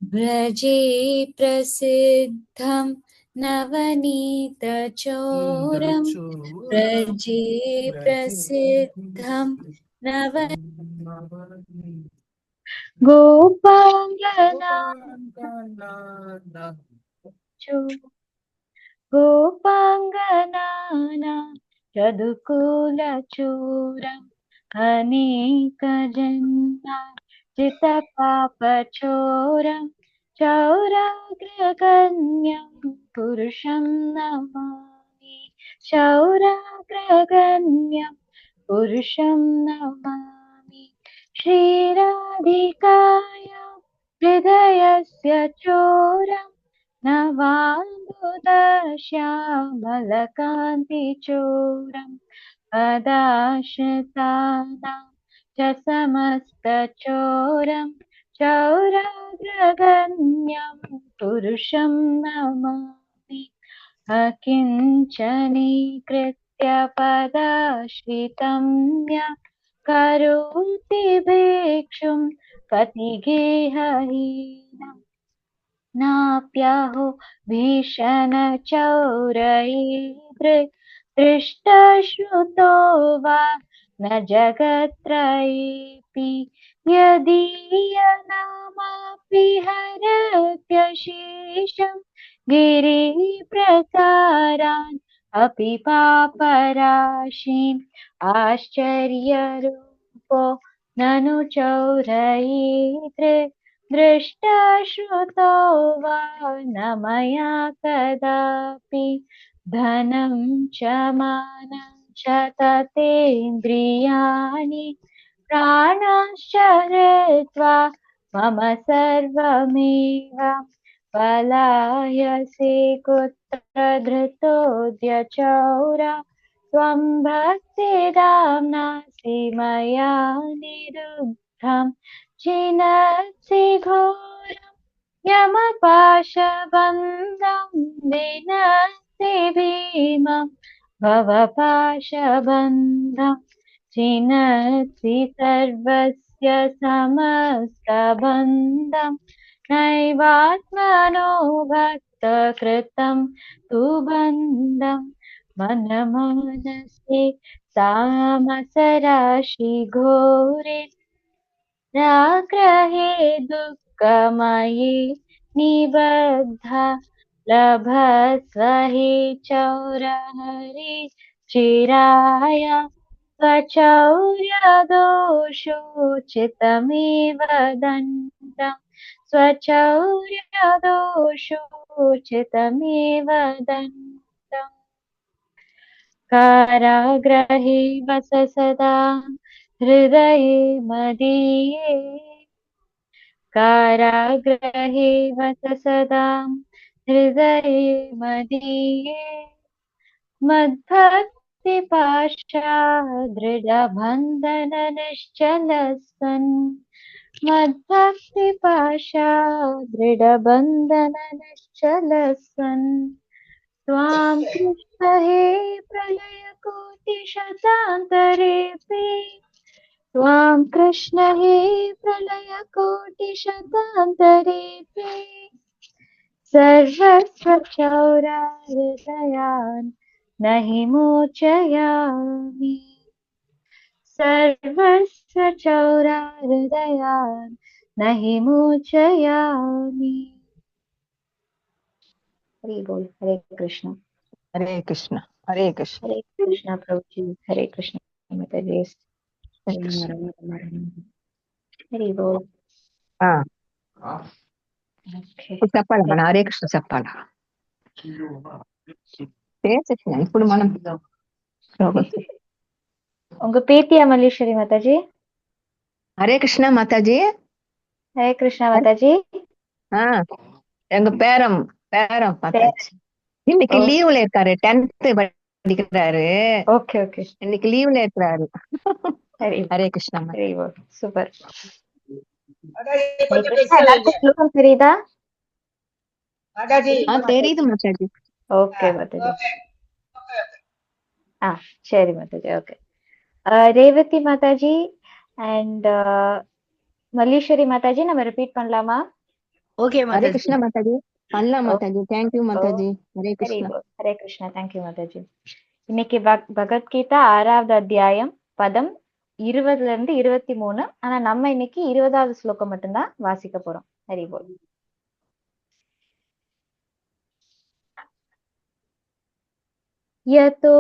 व्रजे प्रसिद्धं नवनीतचोरं व्रजे प्रसिद्धं नव गोपाङ्गना गोपाङ्गनाना यदुकुलचूरम् अनेकजन्मार्जितपापचोरं चौराग्रगण्यं पुरुषं नमामि चौराग्रगण्यं पुरुषं नमामि श्रीराधिकाय हृदयस्य चोरं नवाम्बुदश्यामलकान्तिचूरं पदाश्रितानां च समस्तचोरं चौराग्रगण्यं पुरुषं नमामि अकिञ्चनीकृत्य पदाश्रितं या करोति भिक्षुं पतिगेहहीनम् नाप्याहो भीषणचौरैर्दृक् दृष्टश्रुतो वा न जगत्त्रयेऽपि यदीयनामापि हरत्यशेषं गिरिप्रकारान् अपि पापराशीम् आश्चर्यरूपो ननु चौरैर्दृक् दृष्टश्रुतो वा न मया कदापि धनं च मानं च ततेन्द्रियाणि प्राणाश्च हृत्वा मम सर्वमेव पलायसे कुत्र धृतोऽद्य त्वं भक्तिदाम्नासि मया निरुद्धम् छिनत्सि घोरं यमपाशबन्धं विनत्सि भीमं भवपाशबन्धं छिनत्सि सर्वस्य समस्तबन्धं नैवात्मनो भक्तकृतं तु बन्धं मनमानसे तामसराशि घोरे राग्रहे दुःखमयि निबद्धा लभस्वहि चौरहरि चिराय स्वचौर्यदोषोचितमेव दण्डं स्वचौर्यदोषोचितमेव दण्डम् काराग्रहे वस सदा हृदये मदीये काराग्रहे वस सदा हृदये मदीये मद्भक्तिपाशा दृढबन्धननिश्चलस्वन् मद्भक्तिपाशा दृढबन्धननिश्चलस्वन् त्वां कृष्ण हे प्रलयकोटिशतान्तरेऽपि त्वां कृष्ण हे प्रलयकोटिशतान्तरेऽपि सर्वस्वचौराहृदयान् न हि मोचयामि सर्वस्वचौराहृदयान् न हि मोचयामि। हरि बोल। हरे कृष्ण। हरे कृष्ण हरे कृष्ण हरे कृष्ण प्रभु जी। हरे कृष्ण माता जी। हरे कृष्ण। हरि बोल। చెప్పాలి మన హరే కృష్ణ చెప్పాలా ఇప్పుడు మనం உங்க பேத்தியா மல்லேஸ்வரி மாதாஜி? ஹரே கிருஷ்ணா மாதாஜி. ஹரே கிருஷ்ணா மாதாஜி. எங்க பேரம் மாதாஜி இன்னைக்கு லீவ்ல இருக்காரு. 10th படிக்கிறாரு. Okay okay. இன்னைக்கு லீவ்ல இருக்காரு. ஹரே கிருஷ்ணா. சூப்பர். எல்லாருக்கும் தெரியுதா மாதாஜி? தெரியுது மாதாஜி. ஓகே மாதாஜி. சரி மாதாஜி. ஓகே. ரேவதி மாதாஜி அண்ட் மல்லீஸ்வரி மாதாஜி நம்ம ரிப்பீட் பண்ணலாமா? ஓகே ஹரே மாதாஜி. கிருஷ்ணா மாதாஜி. பண்ணலாம் ஓ மாதாஜி. தேங்க்யூ ஓ Mataji. Hare very Krishna. Good. Hare Krishna. Thank you Mataji. இன்னைக்கு பகவத்கீதா 6வது அத்தியாயம் பதம் 20ல இருந்து 23. ஆனா நம்ம இன்னைக்கு 20வது ஸ்லோகம் மட்டும்தான் வாசிக்க போறோம். ஹரி போல். யதோ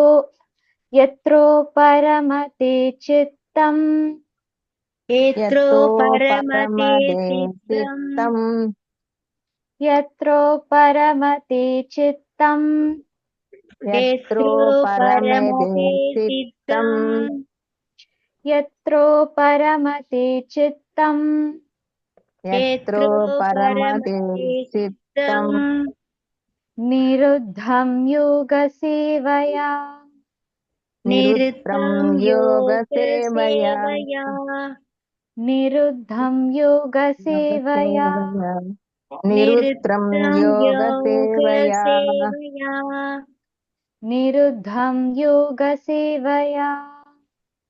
யத்ரோ பரமதே சித்தம் ஏத்ரோ யத்தோ பரமதே பரமதே சித்தம் சித்தம் யத்ரோ பரமதே சித்தம் யத்ரோ ஏத்ரோ பரமதே பரமதே சித்தம் சித்தம் யத்ரோ பரமதே சித்தம் யத்ரோ ஏத்ரோ பரமதே பரமதே சித்தம் சித்தம் நிருத்தம் யோக சேவையா நிருத்ரம் நிருத்தம் யோக யோக சேவையா சேவையா நிருத்தம் யோக யோக சேவையா சேவையா நிருத்ரம் நிருத்தம் யோக யோக சேவையா சேவையா நிருத்தம் யோக சேவையா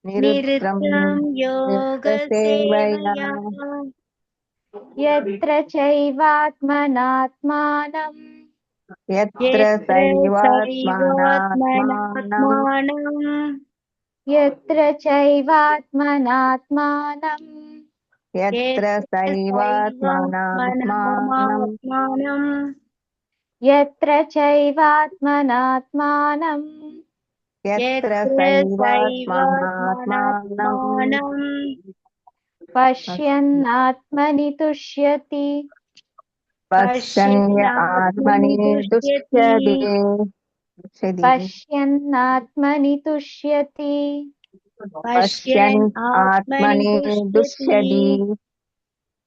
நிருத்ரம் நிருத்தம் யோக யோக சேவையா சேவையா यत्र चैवात्मनात्मानम् यत्र यत्र सैवात्मनात्मानं सैवात्मनात्मानम् यत्र चैवात्मनात्मानम् यत्र सैवात्मनात्मानं सैवात्मनात्मानम् यत्र चैवात्मनात्मानम् यत्र सैवात्मनात्मानं पश्यन्नात्मनि तुष्यति पश्यन्य आत्मनि दुष्यति पश्यन्नात्मनि तुष्यति पश्यन् आत्मनि दुष्यति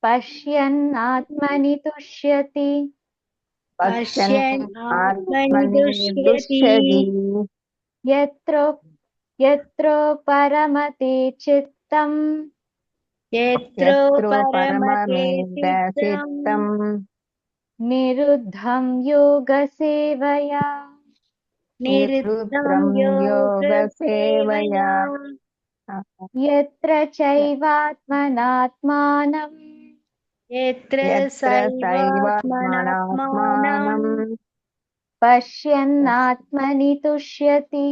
पश्यन्नात्मनि तुष्यति पश्यन् आत्मनि दुष्यति यत्रो परमते चित्तम् यत्रो परमते परममेदचित्तं निरुद्धं योगसेवया निरुद्धं योगसेवया यत्र चैवात्मनात्मानं यत्र सैवात्मनात्मानं पश्यन्नात्मनि तुष्यति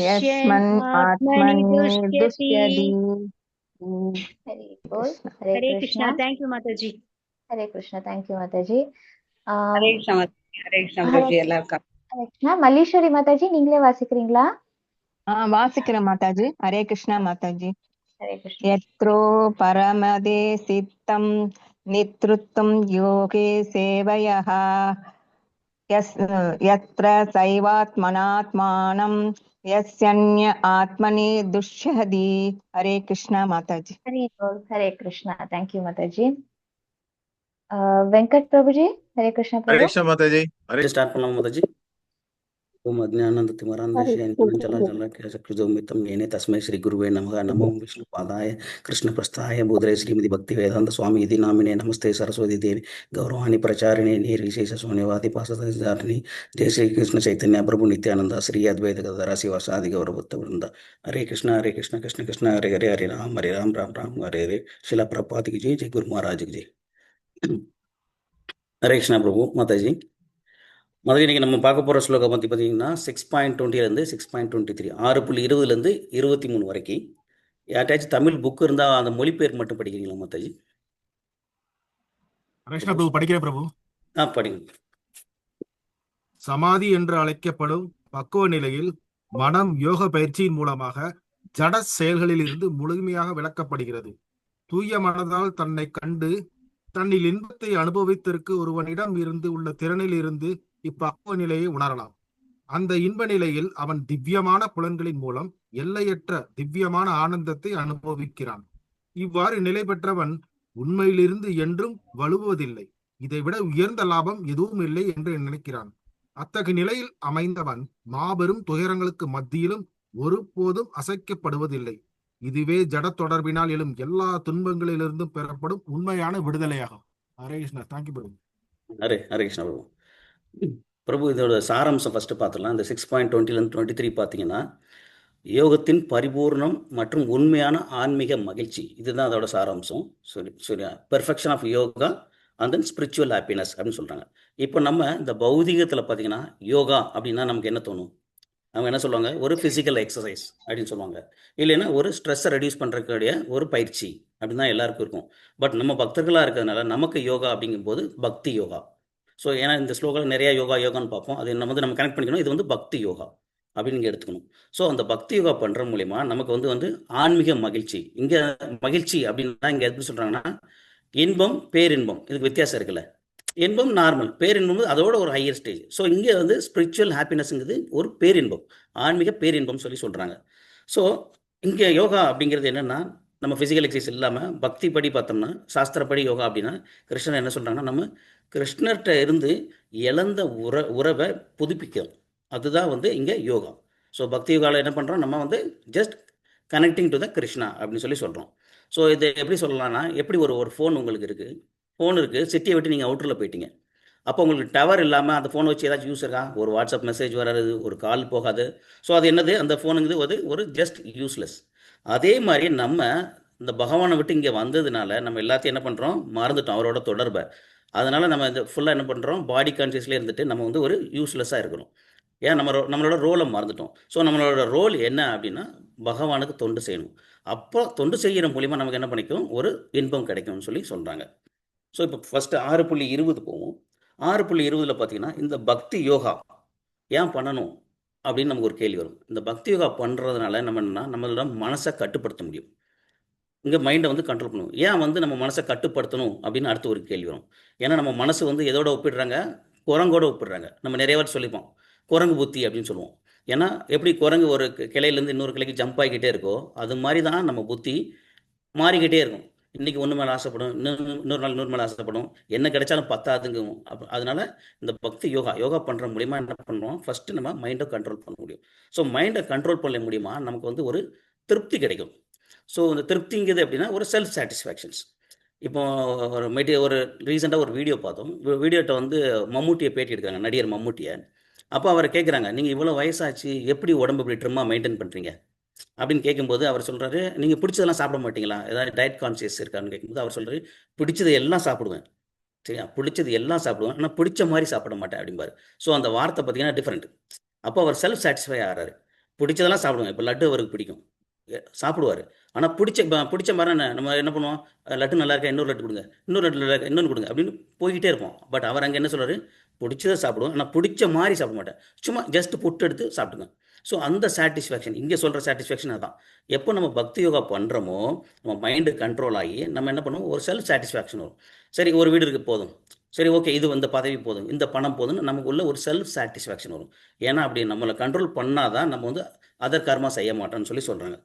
यस्मन् आत्मनि दुष्यति हरे बोल. हरे कृष्णा. थैंक यू माताजी. हरे कृष्णा. थैंक यू माताजी. ஹரே கிருஷ்ணா ஹரே கிருஷ்ணா பிரபுஜி எல்லாருக்கும். ஹரே கிருஷ்ணா. மல்லீஸ்வரி மாதாஜி நீங்களே வாசிக்கிறீங்களா? வாசிக்கிறேன் மாதாஜி. ஹரே கிருஷ்ணா மாதாஜி. ஹரே கிருஷ்ணா. यत्रो परमदे सिद्धं नितृत्वं योगे सेवयः यत्र सैवात्मनात्मानं यस्यन्य आत्मनि दुष्यति. हरे कृष्णा माताजी. हरे बोल. हरे कृष्णा. थैंक यू माताजी. वेंकट प्रभु जी. हरे कृष्णा हरे प्रभु. कृष्णा माता जी. हरे स्टार्ट பண்ணலாம் மாதாஜி. ஓம் अज्ञानतिमिरान्धस्य येने तस्मै श्री गुरुवे नमः. नमो विष्णुपादाय कृष्णप्रस्थाय भूतले श्रीमति भक्तिवेदान्त स्वामी इति नामिने नमस्ते सरस्वती देवी गौरवाणी प्रचारिणे निर्विशेष शून्यवादी पासधारिणी जय श्री कृष्ण चैतन्य प्रभु नित्यानंद श्री अद्वैत गदाधर शिवासादि गौरवत्त वृंद. हरे कृष्ण कृष्ण कृष्ण हरे हरे हरे राम राम राम हरे हरे. शिला प्रभुपाद की जय. जय गुरु महाराज की जय. हरे कृष्ण प्रभु माताजी. முதல்ல இன்றைக்கி நம்ம பார்க்க போகிற ஸ்லோகம் பற்றி பார்த்தீங்கன்னா 6.20 6.23 6.20 23 வரைக்கும். யார்ட்டாச்சும் தமிழ் புக் இருந்தால் அந்த மொழிபெயர் மட்டும் படிக்கிறீங்களா மாதாஜி? கிருஷ்ண பிரபு படிக்கிறேன் பிரபு. படிங்க. சமாதி என்று அழைக்கப்படும் பக்குவ நிலையில் மனம் யோக பயிற்சியின் மூலமாக ஜட செயல்களில் இருந்து முழுமையாக விளக்கப்படுகிறது. தூய மனதால் தன்னை கண்டு தன்னில் இன்பத்தை அனுபவித்திற்கு ஒருவனிடம் இருந்து உள்ள திறனில் இருந்து இப்பக்குவ நிலையை உணரலாம். அந்த இன்ப நிலையில் அவன் திவ்யமான புலன்களின் மூலம் எல்லையற்ற திவ்யமான ஆனந்தத்தை அனுபவிக்கிறான். இவ்வாறு நிலை பெற்றவன் உண்மையிலிருந்து என்றும் வலுவதில்லை. இதைவிட உயர்ந்த லாபம் எதுவும் இல்லை என்று நினைக்கிறான். அத்தகைய நிலையில் அமைந்தவன் மாபெரும் துயரங்களுக்கு மத்தியிலும் ஒருபோதும் அசைக்கப்படுவதில்லை. இதுவே ஜட தொடர்பினால் எழும் எல்லா துன்பங்களிலிருந்தும் பெறப்படும் உண்மையான விடுதலையாகும். ஹரே கிருஷ்ணா. தேங்க்யூ பிரபு. ஹரே கிருஷ்ணா பிரபு. பிரபு இதோட சாராம்சம் ஃபர்ஸ்ட் பார்த்துடலாம். இந்த 6.20 23 பார்த்தீங்கன்னா யோகத்தின் பரிபூர்ணம் மற்றும் உண்மையான ஆன்மீக மகிழ்ச்சி, இதுதான் அதோட சாராம்சம். சரி perfection of yoga and then spiritual happiness அப்படின்னு சொல்கிறாங்க. இப்போ நம்ம இந்த பௌதிகத்தில் பார்த்தீங்கன்னா யோகா அப்படின்னா நமக்கு என்ன தோணும்? அவங்க என்ன சொல்லுவாங்க? ஒரு ஃபிசிக்கல் எக்ஸசைஸ் அப்படின்னு சொல்லுவாங்க, இல்லைன்னா ஒரு ஸ்ட்ரெஸ்ஸை ரெடியூஸ் பண்ணுறக்கூடிய ஒரு பயிற்சி அப்படின்னு தான் எல்லாருக்கும் இருக்கும். பட் நம்ம பக்தர்களாக இருக்கிறதுனால நமக்கு யோகா அப்படிங்கும்போது பக்தி யோகா. ஸோ ஏன்னா இந்த ஸ்லோகத்தில் நிறையா யோகான்னு பார்ப்போம். அது நம்ம கனெக்ட் பண்ணிக்கணும். இது வந்து பக்தி யோகா அப்படின்னு நீங்கள் எடுத்துக்கணும். ஸோ அந்த பக்தி யோகா பண்ணுற மூலிமா நமக்கு வந்து ஆன்மீக மகிழ்ச்சி. இங்கே மகிழ்ச்சி அப்படின்னா இங்கே எப்படி சொல்கிறாங்கன்னா இன்பம் பேரின்பம், இதுக்கு வித்தியாசம் இருக்குல்ல. இன்பம் நார்மல், பேரின்பம் அதோட ஒரு ஹையர் ஸ்டேஜ். ஸோ இங்கே வந்து ஸ்பிரிச்சுவல் ஹாப்பினஸ்ங்கிறது ஒரு பேரின்பம், ஆன்மீக பேரின்பம் சொல்கிறாங்க. ஸோ இங்கே யோகா அப்படிங்கிறது என்னென்னா நம்ம ஃபிசிக்கல் எக்ஸசைஸ் இல்லாமல் பக்தி படி பார்த்தோம்னா, சாஸ்திரப்படி யோகா அப்படின்னா கிருஷ்ணர் என்ன சொல்கிறாங்கன்னா நம்ம கிருஷ்ணர்கிட்ட இருந்து இழந்த உறவை புதுப்பிக்கிறோம். அதுதான் வந்து இங்கே யோகா. ஸோ பக்தி யோகாவில் என்ன பண்ணுறோம்? நம்ம வந்து just connecting to the Krishna அப்படின்னு சொல்கிறோம். ஸோ இதை எப்படி சொல்லலாம்னா, எப்படி ஒரு ஃபோன் உங்களுக்கு இருக்குது, ஃபோன் இருக்குது, சிட்டியை விட்டு நீங்கள் அவுட்டரில் போயிட்டீங்க. அப்போ உங்களுக்கு டவர் இல்லாமல் அந்த ஃபோனை வச்சு ஏதாச்சும் யூஸ் இருக்கா? ஒரு வாட்ஸ்அப் மெசேஜ் வராது, ஒரு கால் போகாது. ஸோ அது என்னது? அந்த ஃபோனுங்கிறது ஒரு ஜஸ்ட் யூஸ்லெஸ். அதே மாதிரி நம்ம இந்த பகவானை விட்டு இங்கே வந்ததுனால நம்ம எல்லாத்தையும் என்ன பண்ணுறோம்? மறந்துட்டோம் அவரோட தொடர்பை. அதனால் நம்ம இந்த ஃபுல்லாக என்ன பண்ணுறோம்? பாடி கான்சியஸ்லேயே இருந்துட்டு நம்ம வந்து ஒரு யூஸ்லெஸ்ஸாக இருக்கிறோம். ஏன் நம்மளோட ரோலை மறந்துட்டோம். ஸோ நம்மளோட ரோல் என்ன அப்படின்னா பகவானுக்கு தொண்டு செய்யணும். அப்போ தொண்டு செய்கிற மூலிமா நமக்கு என்ன பண்ணிக்கும்? ஒரு இன்பம் கிடைக்கும்னு சொல்கிறாங்க. ஸோ இப்போ ஃபஸ்ட்டு 6.20 போவோம். 6.20 பார்த்தீங்கன்னா இந்த பக்தி யோகா ஏன் பண்ணணும் அப்படின்னு நமக்கு ஒரு கேள்வி வரும். இந்த பக்தி யோகா பண்ணுறதுனால நம்ம என்னன்னா நம்மளோட மனசை கட்டுப்படுத்த முடியும். இங்கே மைண்டை வந்து கண்ட்ரோல் பண்ணுவோம். ஏன் வந்து நம்ம மனசை கட்டுப்படுத்தணும் அப்படின்னு அடுத்த ஒரு கேள்வி வரும். ஏன்னா நம்ம மனசு வந்து எதோட ஒப்பிடுறாங்க? குரங்கோட ஒப்பிடுறாங்க. நம்ம நிறைய வாட்டி சொல்லிப்போம் குரங்கு புத்தி அப்படின்னு சொல்லுவோம். ஏன்னா எப்படி குரங்கு ஒரு கிளையிலேருந்து இன்னொரு கிளைக்கு ஜம்ப் ஆகிக்கிட்டே இருக்கோ, அது மாதிரி தான் நம்ம புத்தி மாறிக்கிட்டே இருக்கும். இன்றைக்கி ஒன்று மேலே ஆசைப்படும், இன்னொரு நாள் இன்னொரு மேலே ஆசைப்படும், என்ன கிடைச்சாலும் பத்தாதுங்கும். அதனால இந்த பக்தி யோகா பண்ணுற மூலிமா என்ன பண்ணுறோம்? ஃபஸ்ட்டு நம்ம மைண்டை கண்ட்ரோல் பண்ண முடியும். ஸோ மைண்டை கண்ட்ரோல் பண்ண முடியுமா நமக்கு வந்து ஒரு திருப்தி கிடைக்கும். ஸோ இந்த திருப்திங்கிறது எப்படின்னா ஒரு செல்ஃப் சாட்டிஸ்ஃபேக்ஷன்ஸ். இப்போ ஒரு ரீசெண்டாக ஒரு வீடியோ பார்த்தோம். வீடியோட்ட வந்து மம்முட்டியை பேட்டி எடுக்கிறாங்க, நடிகர் மம்முட்டியை. அப்போ அவரை கேட்குறாங்க, நீங்கள் இவ்வளோ வயசாச்சு எப்படி உடம்பு இப்படி ட்ரிம்மாக மெயின்டைன் பண்ணுறீங்க அப்படின்னு கேட்கும்போது அவர் சொல்கிறாரு, நீங்கள் பிடிச்சதெல்லாம் சாப்பிட மாட்டீங்களா, ஏதாவது டயட் கான்சியஸ் இருக்கான்னு கேட்கும்போது அவர் சொல்கிறாரு, பிடிச்சது எல்லாம் சாப்பிடுவேன், சரியா, பிடிச்சது எல்லாம் சாப்பிடுவேன், ஆனால் பிடிச்ச மாதிரி சாப்பிட மாட்டேன் அப்படிம்பாரு. ஸோ அந்த வார்த்தை பார்த்தீங்கன்னா டிஃப்ரெண்ட். அப்போ அவர் செல்ஃப் சாட்டிஸ்ஃபை ஆகிறாரு. பிடிச்சதெல்லாம் சாப்பிடுவேன். இப்போ லட்டு அவருக்கு பிடிக்கும், சாப்பிடுவார். ஆனால் பிடிச்ச மாதிரி நம்ம என்ன பண்ணுவோம்? லட்டு நல்லா இருக்கா, இன்னொரு லட்டு கொடுங்க, இன்னொரு லட்டு நல்லா இருக்கா, இன்னொன்று கொடுங்க அப்படின்னு போய்கிட்டே இருப்போம். பட் அவர் அங்கே என்ன சொல்கிறாரு? பிடிச்சதை சாப்பிடுவோம், ஆனால் பிடிச்ச மாதிரி சாப்பிட மாட்டேன், சும்மா ஜஸ்ட் புட்டு எடுத்து சாப்பிடுங்க. ஸோ அந்த சாட்டிஸ்ஃபேக்ஷன் இங்கே சொல்கிற சாட்டிஸ்ஃபேக்ஷன் அதான். எப்போ நம்ம பக்தி யோகா பண்ணுறோமோ நம்ம மைண்டு கண்ட்ரோல் ஆகி நம்ம என்ன பண்ணுவோம்? ஒரு செல்ஃப் சாட்டிஸ்ஃபேக்ஷன் வரும். சரி, ஒரு வீடு இருக்குது போதும், சரி ஓகே, இது இந்த பதவி போதும், இந்த பணம் போதும்னு நமக்கு உள்ள ஒரு செல்ஃப் சாட்டிஸ்ஃபேக்ஷன் வரும். ஏன்னா அப்படி நம்மளை கண்ட்ரோல் பண்ணாதான் நம்ம வந்து அதர் கர்மா செய்ய மாட்டோம்னு சொல்கிறாங்க.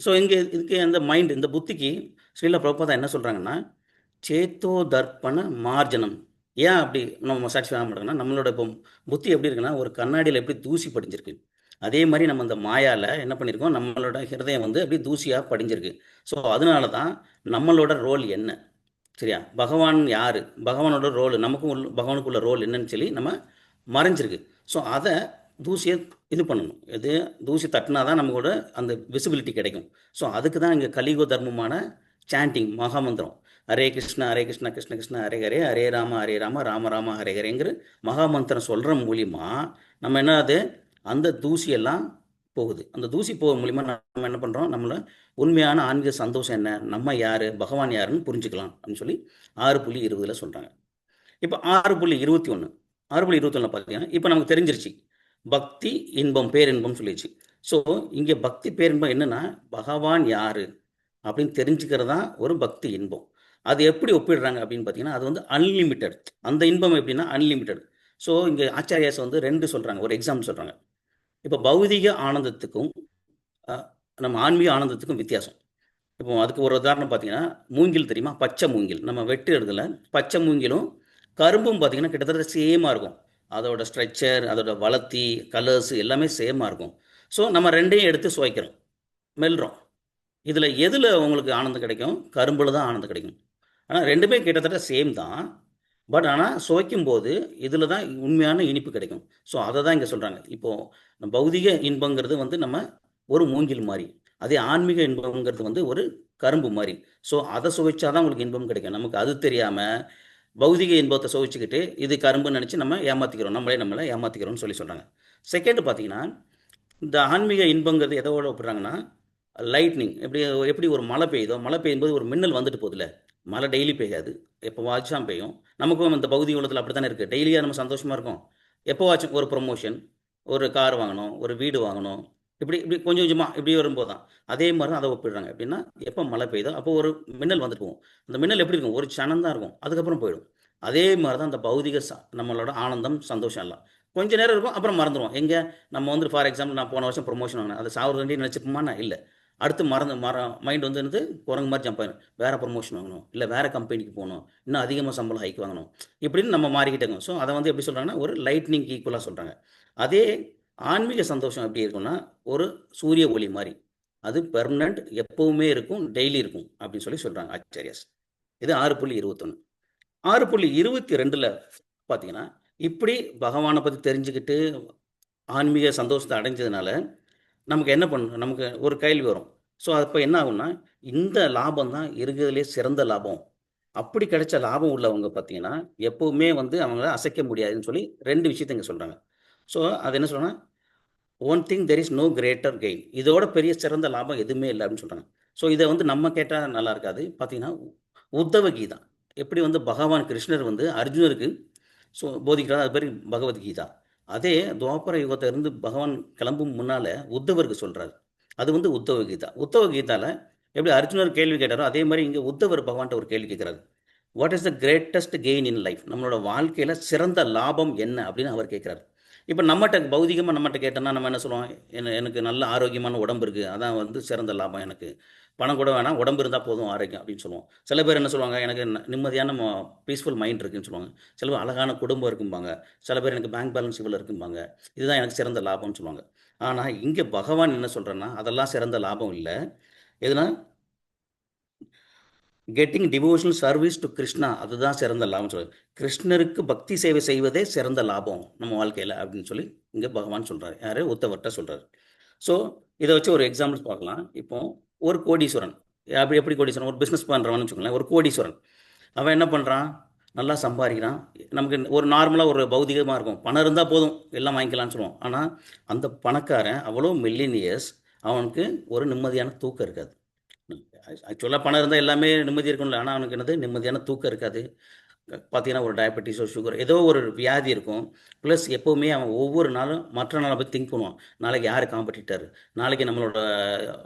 ஸோ இங்கே இதுக்கு அந்த மைண்டு, இந்த புத்திக்கு ஸ்ரீல பிரபுபாதா என்ன சொல்கிறாங்கன்னா சேத்தோ தர்ப்பண மார்ஜனம். ஏன் அப்படி நம்ம சாட்டிஸ்ஃபை ஆக மாட்டோம்னா நம்மளோட இப்போ புத்தி எப்படி இருக்குன்னா ஒரு கண்ணாடியில் எப்படி தூசி படிஞ்சிருக்கு, அதே மாதிரி நம்ம இந்த மாயால் என்ன பண்ணியிருக்கோம்? நம்மளோட ஹிருதயம் வந்து அப்படி தூசியாக படிஞ்சிருக்கு. ஸோ அதனால தான் நம்மளோட ரோல் என்ன, சரியா, பகவான் யார், பகவானோட ரோல், நமக்கும் பகவானுக்குள்ள ரோல் என்னன்னு சொல்லி நம்ம மறைஞ்சிருக்கு. ஸோ அதை தூசியை இது பண்ணணும். இது தூசி தட்டினா தான் நம்மளோட அந்த விசிபிலிட்டி கிடைக்கும். ஸோ அதுக்கு தான் இங்கே கலியுக தர்மமான சாண்டிங் மகாமந்திரம், ஹரே கிருஷ்ணா கிருஷ்ண கிருஷ்ண ஹரே ஹரே, ஹரே ராம ராம ராம ஹரே ஹரேங்கிற மகாமந்திரம் சொல்கிற மூலிமா நம்ம என்னது அந்த தூசியெல்லாம் போகுது. அந்த தூசி போக மூலிமா நம்ம என்ன பண்ணுறோம்? நம்மளை உண்மையான ஆன்மீக சந்தோஷம் என்ன, நம்ம யார், பகவான் யாருன்னு புரிஞ்சுக்கலாம் அப்படின்னு சொல்லி 6.20 சொல்கிறாங்க. இப்போ 6.21 பார்த்தீங்கன்னா இப்போ நமக்கு தெரிஞ்சிருச்சு பக்தி இன்பம் பேரின்பம் சொல்லிடுச்சு. ஸோ இங்கே பக்தி பேரின்பம் என்னன்னா பகவான் யாரு அப்படின்னு தெரிஞ்சுக்கிறது தான் ஒரு பக்தி இன்பம். அது எப்படி ஒப்பிடுறாங்க அப்படின்னு பார்த்தீங்கன்னா அது வந்து அன்லிமிட்டெட். அந்த இன்பம் எப்படின்னா அன்லிமிட்டெட். ஸோ இங்கே ஆச்சாரியாஸ் வந்து 2 சொல்கிறாங்க. ஒரு எக்ஸாம்பிள் சொல்கிறாங்க. இப்போ பௌதிக ஆனந்தத்துக்கும் நம்ம ஆன்மீக ஆனந்தத்துக்கும் வித்தியாசம். இப்போ அதுக்கு ஒரு உதாரணம் பார்த்தீங்கன்னா மூங்கில் தெரியுமா? பச்சை மூங்கில் நம்ம வெட்டு இடத்துல பச்சை மூங்கிலும் கரும்பும் பார்த்தீங்கன்னா கிட்டத்தட்ட சேமாக இருக்கும். அதோட ஸ்ட்ரக்சர், அதோட வளர்த்தி, கலர்ஸ் எல்லாமே சேமாக இருக்கும். ஸோ நம்ம ரெண்டையும் எடுத்து சுவைக்கிறோம், மெல்றோம். இதில் எதில் உங்களுக்கு ஆனந்தம் கிடைக்கும்? கரும்பில் தான் ஆனந்தம் கிடைக்கும். ஆனால் ரெண்டுமே கிட்டத்தட்ட சேம் தான். பட் ஆனால் சுவைக்கும் போது இதில் தான் உண்மையான இனிப்பு கிடைக்கும். ஸோ அதை தான் இங்கே சொல்கிறாங்க. இப்போது பௌதிக இன்பங்கிறது வந்து நம்ம ஒரு மூங்கில் மாதிரி, அதே ஆன்மீக இன்பங்கிறது வந்து ஒரு கரும்பு மாதிரி. ஸோ அதை சுவைச்சாதான் உங்களுக்கு இன்பம் கிடைக்கும். நமக்கு அது தெரியாமல் பௌதிக இன்பத்தை சுவைச்சுக்கிட்டு இது கரும்புன்னு நினச்சி நம்ம ஏமாற்றிக்கிறோம், நம்மளை ஏமாற்றிக்கிறோம்னு சொல்கிறாங்க. செகண்ட் பார்த்தீங்கன்னா, இந்த ஆன்மீக இன்பங்கிறது எதோட ஒப்பிடுறாங்கன்னா, லைட்னிங் எப்படி ஒரு மழை பெய்யுதோ, மழை பெய்யும்போது ஒரு மின்னல் வந்துட்டு போகுதுல, மழை டெய்லி பெய்யாது, எப்போவாச்சும் தான் பெய்யும். நமக்கும் இந்த பௌதிக உலகத்தில் அப்படி தானே இருக்குது. டெய்லியாக நம்ம சந்தோஷமாக இருக்கும், எப்போவாச்சும் ஒரு ப்ரொமோஷன், ஒரு கார் வாங்கணும், ஒரு வீடு வாங்கணும், இப்படி இப்படி கொஞ்சம் கொஞ்சமாக இப்படி வரும்போது தான். அதே மாதிரி தான் அதை ஒப்பிடுறாங்க. எப்படின்னா, எப்போ மழை பெய்யுதோ அப்போ ஒரு மின்னல் வந்துட்டு போகும். அந்த மின்னல் எப்படி இருக்கும், ஒரு க்ஷணம் தான் இருக்கும், அதுக்கப்புறம் போயிடும். அதே மாதிரி தான் அந்த பௌதிக நம்மளோட ஆனந்தம், சந்தோஷம் எல்லாம் கொஞ்ச நேரம் இருக்கும், அப்புறம் மறந்துடுவோம். எங்கே நம்ம வந்து ஃபார் எக்ஸாம்பிள் நான் போன வருஷம் ப்ரொமோஷன் வாங்கினேன், அது சாவரண்டி நினச்சிப்போமானா இல்லை, அடுத்து மைண்ட் வந்து குரங்கு மாதிரி ஜம்ப் ஆகிடும், வேறு ப்ரொமோஷன் வாங்கணும், இல்லை வேறு கம்பெனிக்கு போகணும், இன்னும் அதிகமாக சம்பளம் ஹைக் வாங்கணும், இப்படின்னு நம்ம மாறிக்கிட்டே இருக்கோம். ஸோ அதை வந்து எப்படி சொல்கிறாங்கன்னா, ஒரு லைட்னிங் ஈக்குவலாக சொல்கிறாங்க. அதே ஆன்மீக சந்தோஷம் எப்படி இருக்குன்னா, ஒரு சூரிய ஒளி மாதிரி, அது பெர்மனண்ட், எப்பவுமே இருக்கும், டெய்லி இருக்கும் அப்படின்னு சொல்கிறாங்க ஆச்சாரியாஸ். இது 6.21. 6.22 பார்த்தீங்கன்னா, இப்படி பகவானை பற்றி தெரிஞ்சுக்கிட்டு ஆன்மீக சந்தோஷத்தை அடைஞ்சதுனால நமக்கு என்ன பண்ணணும், நமக்கு ஒரு கேள்வி வரும். ஸோ அப்போ என்ன ஆகும்னா, இந்த லாபம் தான் இருக்கிறதுலே சிறந்த லாபம். அப்படி கிடைச்ச லாபம் உள்ளவங்க பார்த்தீங்கன்னா, எப்பவுமே வந்து அவங்கள அசைக்க முடியாதுன்னு சொல்லி 2 விஷயத்தை இங்கே சொல்கிறாங்க. ஸோ அது என்ன சொல்கிறேன்னா, one thing there is no greater gain, இதோட பெரிய சிறந்த லாபம் எதுவுமே இல்லை அப்படின்னு சொல்கிறாங்க. ஸோ இதை வந்து நம்ம கேட்டால் நல்லா இருக்காது. பார்த்தீங்கன்னா, உத்தவ கீதா எப்படி வந்து பகவான் கிருஷ்ணர் வந்து அர்ஜுனருக்கு போதிக்கிறார், அது பேர் பகவத்கீதா. அதே துவாபர யுகத்தை இருந்து பகவான் கிளம்பும் முன்னால் உத்தவருக்கு சொல்கிறார், அது வந்து உத்தவ கீதா. உத்தவ கீதாவில் எப்படி அர்ஜுனர் கேள்வி கேட்டாரோ அதே மாதிரி இங்கே உத்தவர் பகவான்கிட்ட ஒரு கேள்வி கேட்குறாரு. What is the greatest gain in life, நம்மளோட வாழ்க்கையில் சிறந்த லாபம் என்ன அப்படின்னு அவர் கேட்குறாரு. இப்போ நம்மகிட்ட பௌதிகமாக நம்மகிட்ட கேட்டோம்னா நம்ம என்ன சொல்லுவோம், எனக்கு நல்ல ஆரோக்கியமான உடம்பு இருக்குது, அதான் வந்து சிறந்த லாபம், எனக்கு பணம் கூட வேணாம், உடம்பு இருந்தால் போதும், ஆரோக்கியம் அப்படின்னு சொல்லுவோம். சில பேர் என்ன சொல்லுவாங்க, எனக்கு நிம்மதியான பீஸ்ஃபுல் மைண்ட் இருக்குன்னு சொல்லுவாங்க. சில பேர் அழகான குடும்பம் இருக்கும்பாங்க, சில பேர் எனக்கு பேங்க் பேலன்ஸ் இவ்வளோ இருக்கும்பாங்க, இதுதான் எனக்கு சிறந்த லாபம்னு சொல்லுவாங்க. ஆனால் இங்கே பகவான் என்ன சொல்கிறேன்னா, அதெல்லாம் சிறந்த லாபம் இல்லை. எதுனா getting devotional service to Krishna, அதுதான் சிறந்த லாபம் சொல்லுது. கிருஷ்ணருக்கு பக்தி சேவை செய்வதே சிறந்த லாபம் நம்ம வாழ்க்கையில் அப்படின்னு சொல்லி இங்கே பகவான் சொல்கிறார். யார், உத்தவர்கிட்ட சொல்கிறார். ஸோ இதை வச்சு ஒரு எக்ஸாம்பிள்ஸ் பார்க்கலாம். இப்போ ஒரு கோடீஸ்வரன், எப்படி கோடீஸ்வரன், ஒரு பிஸ்னஸ் பண்ணுறவன்னு வச்சுக்கோங்களேன். ஒரு கோடீஸ்வரன் அவன் என்ன பண்ணுறான், நல்லா சம்பாதிக்கிறான். நமக்கு ஒரு நார்மலாக ஒரு பௌதிகமாக இருக்கும், பணம் இருந்தால் போதும் எல்லாம் வாங்கிக்கலாம்னு சொல்லுவோம். ஆனால் அந்த பணக்காரன் அவ்வளோ மில்லியனியர்ஸ், அவனுக்கு ஒரு நிம்மதியான தூக்கம் இருக்காது. ஆக்சுவலாக பணம் இருந்தால் எல்லாமே நிம்மதி இருக்கும்ல, ஆனால் அவனுக்கு என்னது, நிம்மதியான தூக்கம் இருக்காது. பார்த்தீங்கன்னா ஒரு டயபெட்டிஸோ சுகர் ஏதோ ஒரு வியாதி இருக்கும். ப்ளஸ் எப்போவுமே அவன் ஒவ்வொரு நாளும் மற்ற நாளை பற்றி திங்க் பண்ணுவான். நாளைக்கு யார் காம்படிட்டர், நாளைக்கு நம்மளோட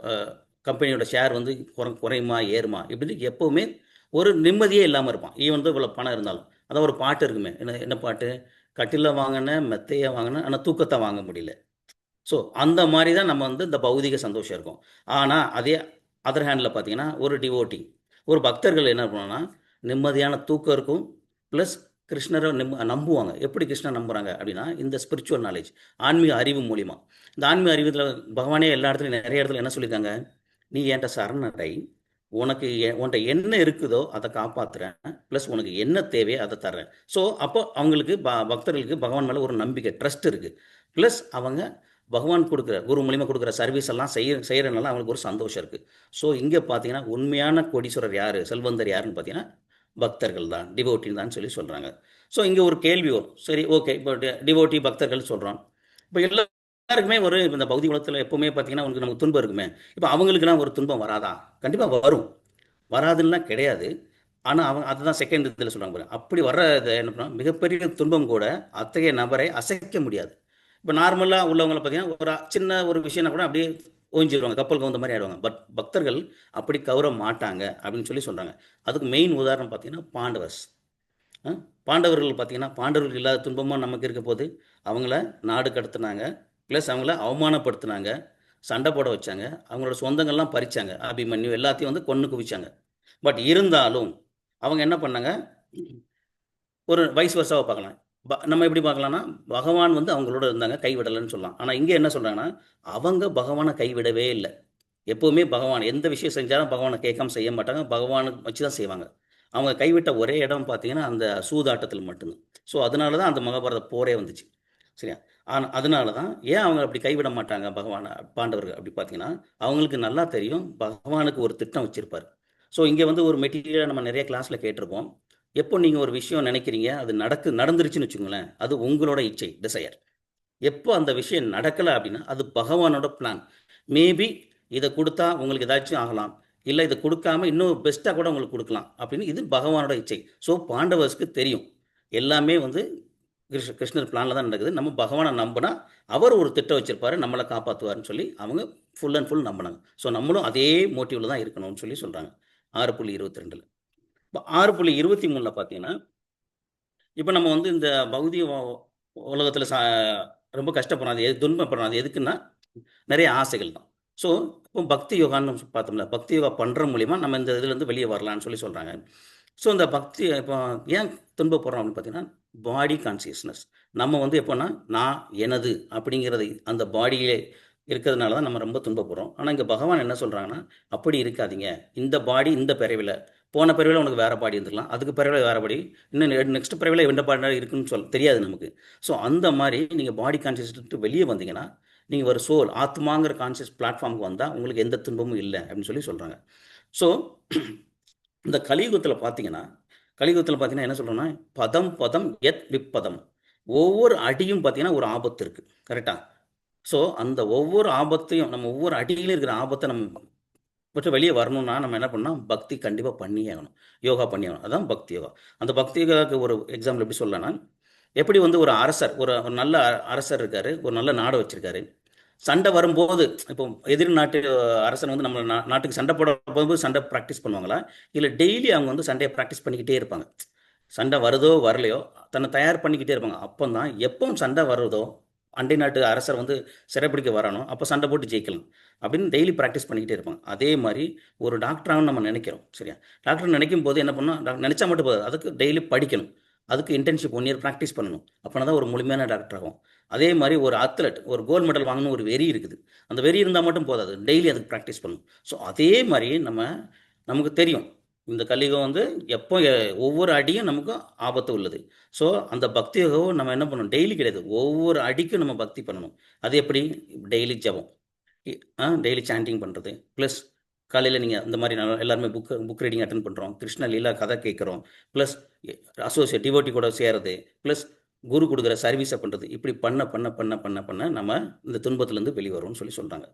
கம்பெனியோட ஷேர் வந்து குறையுமா ஏறுமா, இப்படி எப்போவுமே ஒரு நிம்மதியே இல்லாமல் இருப்பான். ஈவன் தான் இவ்வளோ பணம் இருந்தாலும். அதான் ஒரு பாட்டு இருக்குமே, என்ன பாட்டு, கட்டில வாங்கினேன் மெத்தையை வாங்கினேன் ஆனால் தூக்கத்தை வாங்க முடியல. ஸோ அந்த மாதிரி தான் நம்ம வந்து இந்த பௌதிக சந்தோஷம் இருக்கும். ஆனால் அதே அதர் ஹேண்டில் பார்த்தீங்கன்னா ஒரு டிவோட்டி, ஒரு பக்தர்கள் என்ன பண்ணுவாங்கன்னா, நிம்மதியான தூக்கம் இருக்கும், ப்ளஸ் கிருஷ்ணரை நம்புவாங்க. எப்படி கிருஷ்ணர் நம்புகிறாங்க அப்படின்னா, இந்த ஸ்பிரிச்சுவல் நாலேஜ், ஆன்மீக அறிவு மூலிமா. இந்த ஆன்மீக அறிவில் பகவானே எல்லா இடத்துலையும் நிறைய இடத்துல என்ன சொல்லியிருக்காங்க, நீ என்கிட்ட சரணடை, உன்கிட்ட என்ன இருக்குதோ அதை காப்பாற்றுறேன், ப்ளஸ் உனக்கு என்ன தேவையோ அதை தர்றேன். ஸோ அப்போ அவங்களுக்கு பக்தர்களுக்கு பகவான் மேலே ஒரு நம்பிக்கை, ட்ரஸ்ட் இருக்குது. ப்ளஸ் அவங்க பகவான் கொடுக்குற குரு மூலிமா கொடுக்குற சர்வீஸ் எல்லாம் செய்கிறனால அவங்களுக்கு ஒரு சந்தோஷம் இருக்குது. ஸோ இங்கே பார்த்தீங்கன்னா உண்மையான கோடீஸ்வரர் யார், செல்வந்தர் யாருன்னு பார்த்தீங்கன்னா பக்தர்கள் தான், டிவோட்டி தான் சொல்கிறாங்க. ஸோ இங்கே ஒரு கேள்வி வரும், சரி ஓகே, இப்போ டிவோட்டி பக்தர்கள் சொல்கிறோம், இப்போ எல்லாருக்குமே ஒரு இந்த பௌதிக உலகத்தில் எப்போவுமே பார்த்தீங்கன்னா உங்களுக்கு நமக்கு துன்பம் இருக்குமே, இப்போ அவங்களுக்குலாம் ஒரு துன்பம் வராதா? கண்டிப்பாக வரும், வராதுன்னா கிடையாது. ஆனால் அவங்க அதுதான் செகண்ட் இதில் சொல்கிறாங்க பாருங்க. அப்படி வர்ற இதை என்ன பண்ணால் மிகப்பெரிய துன்பம் கூட அத்தகைய நபரை அசைக்க முடியாது. இப்போ நார்மலாக உள்ளவங்களை பார்த்தீங்கன்னா ஒரு சின்ன ஒரு விஷயம்னா கூட அப்படியே ஓஞ்சிடுவாங்க, கப்பல் கவுந்த மாதிரி ஆயிடுவாங்க. பட் பக்தர்கள் அப்படி கவர மாட்டாங்க அப்படின்னு சொல்கிறாங்க. அதுக்கு மெயின் உதாரணம் பார்த்தீங்கன்னா பாண்டவர்கள் பார்த்தீங்கன்னா, பாண்டவர்கள் இல்லாத துன்பமாக நமக்கு இருக்க போது அவங்கள நாடு கடத்தினாங்க, ப்ளஸ் அவங்கள அவமானப்படுத்தினாங்க, சண்டை போட வச்சாங்க, அவங்களோட சொந்தங்கள்லாம் பறிச்சாங்க, அபிமன்யு எல்லாத்தையும் வந்து கொன்று குவிச்சாங்க. பட் இருந்தாலும் அவங்க என்ன பண்ணாங்க, ஒரு வைஸ் வருஷாவை பார்க்கலாம். நம்ம எப்படி பார்க்கலாம்னா, பகவான் வந்து அவங்களோட இருந்தாங்க, கைவிடலைன்னு சொல்லலாம். ஆனால் இங்கே என்ன சொல்கிறாங்கன்னா, அவங்க பகவானை கைவிடவே இல்லை. எப்போவுமே பகவான் எந்த விஷயம் செஞ்சாலும் பகவானை கேட்காம செய்ய மாட்டாங்க, பகவானை வச்சு தான் செய்வாங்க. அவங்க கைவிட்ட ஒரே இடம் பார்த்தீங்கன்னா அந்த சூதாட்டத்தில் மட்டும்தான். ஸோ அதனால தான் அந்த மகாபாரத போரே வந்துச்சு. சரியா? அதனால தான் ஏன் அவங்க அப்படி கைவிட மாட்டாங்க பகவான் பாண்டவர்கள் அப்படி பார்த்தீங்கன்னா அவங்களுக்கு நல்லா தெரியும் பகவானுக்கு ஒரு திட்டம் வச்சிருப்பாரு. ஸோ இங்கே வந்து ஒரு மெட்டீரியலை நம்ம நிறைய கிளாஸில் கேட்டிருப்போம். எப்போ நீங்கள் ஒரு விஷயம் நினைக்கிறீங்க அது நடந்துருச்சுன்னு வச்சுக்கோங்களேன், அது உங்களோட இச்சை டிசையர். எப்போ அந்த விஷயம் நடக்கலை அப்படின்னா அது பகவானோட பிளான். மேபி இதை கொடுத்தா உங்களுக்கு ஏதாச்சும் ஆகலாம், இல்லை இதை கொடுக்காம இன்னும் பெஸ்ட்டாக கூட உங்களுக்கு கொடுக்கலாம் அப்படின்னு இது பகவானோட இச்சை. ஸோ பாண்டவர்ஸ்க்கு தெரியும் எல்லாமே வந்து கிருஷ்ணர் பிளானில் தான் நடக்குது. நம்ம பகவானை நம்பினா அவர் ஒரு திட்டம் வச்சிருப்பாரு, நம்மளை காப்பாற்றுவார்னு சொல்லி அவங்க ஃபுல் அண்ட் ஃபுல் நம்பினாங்க. ஸோ நம்மளும் அதே மோட்டிவில் தான் இருக்கணும்னு சொல்லி சொல்கிறாங்க 6.22. இப்போ 6.23 பார்த்தீங்கன்னா இப்போ நம்ம வந்து இந்த பௌதிக உலகத்தில் ரொம்ப கஷ்டப்படுறோம், அது துன்பப்படுறோம். அது எதுக்குன்னா நிறைய ஆசைகள் தான். ஸோ இப்போ பக்தி யோகான்னு பார்த்தோம்ல, பக்தி யோகா பண்ணுற மூலிமா நம்ம இந்த இதுலேருந்து வெளியே வரலான்னு சொல்லி சொல்கிறாங்க. ஸோ இந்த பக்தி இப்போ ஏன் துன்பப்படுறோம் அப்படின்னு பார்த்தீங்கன்னா பாடி கான்சியஸ்னஸ். நம்ம வந்து எப்போன்னா நான் எனது அப்படிங்கிறது அந்த பாடியிலே இருக்கிறதுனால தான் நம்ம ரொம்ப துன்பப்படுறோம். ஆனால் இங்கே பகவான் என்ன சொல்கிறாங்கன்னா அப்படி இருக்காதீங்க. இந்த பாடி இந்த பிறவியில், போன பிறவியில் உனக்கு வேறு பாடி இருந்துக்கலாம், அதுக்கு பிறவியில் வேறு பாடி, இன்னும் நெக்ஸ்ட் பிறவியில் எந்த பாடி இருக்குன்னு தெரியாது நமக்கு. ஸோ அந்த மாதிரி நீங்கள் பாடி கான்சியஸ் வெளியே வந்தீங்கன்னா நீங்கள் ஒரு சோல் ஆத்மாங்கிற கான்சியஸ் பிளாட்ஃபார்முக்கு வந்தால் உங்களுக்கு எந்த துன்பமும் இல்லை அப்படின்னு சொல்லி சொல்கிறாங்க. ஸோ இந்த கலியுகத்தில் பார்த்தீங்கன்னா என்ன சொல்கிறோன்னா பதம் பதம் எத் விப்பதம். ஒவ்வொரு அடியும் பார்த்தீங்கன்னா ஒரு ஆபத்து இருக்குது, கரெக்டாக? ஸோ அந்த ஒவ்வொரு ஆபத்தையும் நம்ம ஒவ்வொரு அடியிலும் இருக்கிற ஆபத்தை நம்ம பற்றி வெளியே வரணும்னா நம்ம என்ன பண்ணால் பக்தி கண்டிப்பாக பண்ணியே ஆகணும், யோகா பண்ணி ஆகணும். அதுதான் பக்தி யோகா. அந்த பக்தி யோகாவுக்கு ஒரு எக்ஸாம்பிள் எப்படி சொல்லலாம்னா, எப்படி வந்து ஒரு அரசர் ஒரு நல்ல அரசர் இருக்கார், ஒரு நல்ல நாடு வச்சுருக்காரு. சண்டை வரும்போது இப்போ எதிர் நாட்டு அரசன் வந்து நம்ம நாட்டுக்கு சண்டை போட போகும்போது சண்டை ப்ராக்டிஸ் பண்ணுவாங்களா, இல்லை டெய்லி அவங்க வந்து சண்டையை ப்ராக்டிஸ் பண்ணிக்கிட்டே இருப்பாங்க? சண்டை வருதோ வரலையோ தன்னை தயார் பண்ணிக்கிட்டே இருப்பாங்க. அப்போ தான் எப்போ சண்டை வருதோ அண்டை நாட்டு அரசர் வந்து சிறைப்பிடிக்க வரணும், அப்போ சண்டை போட்டு ஜெயிக்கலாம் அப்படின்னு டெய்லி ப்ராக்டிஸ் பண்ணிக்கிட்டே இருப்பாங்க. அதே மாதிரி ஒரு டாக்டராகவும் நம்ம நினைக்கிறோம், சரியா? டாக்டர் நினைக்கும் போது என்ன பண்ணணும், நினச்சா மட்டும் போதும், அதுக்கு டெய்லி படிக்கணும், அதுக்கு இன்டர்ன்ஷிப் 1 இயர் ப்ராக்டிஸ் பண்ணணும். அப்போனா தான் ஒரு முழுமையான டாக்டர் ஆகும். அதே மாதிரி ஒரு அத்லட் ஒரு கோல்டு மெடல் வாங்கணும் ஒரு வெறி இருக்குது, அந்த வெறி இருந்தால் மட்டும் போதாது, டெய்லி அதுக்கு ப்ராக்டிஸ் பண்ணணும். ஸோ அதே மாதிரி நமக்கு தெரியும் இந்த கலியுகம் வந்து எப்போ ஒவ்வொரு அடியும் நமக்கு ஆபத்து உள்ளது. ஸோ அந்த பக்தி யோகம் நம்ம என்ன பண்ணணும், டெய்லி கிடையாது, ஒவ்வொரு அடிக்கும் நம்ம பக்தி பண்ணணும். அது எப்படி? டெய்லி ஜபம், டெய்லி சாண்டிங் பண்ணுறது, ப்ளஸ் காலையில் நீங்கள் இந்த மாதிரி எல்லாருமே புக் ரீடிங் அட்டன் பண்ணுறோம், கிருஷ்ண லீலா கதை கேட்குறோம், ப்ளஸ் அசோசியேட் டிவோட்டி கூட சேருறது, ப்ளஸ் குரு கொடுக்குற சர்வீஸை பண்ணுறது. இப்படி பண்ண பண்ண பண்ண பண்ண பண்ண நம்ம இந்த துன்பத்துலேருந்து வெளிவரும்னு சொல்லி சொல்கிறாங்க.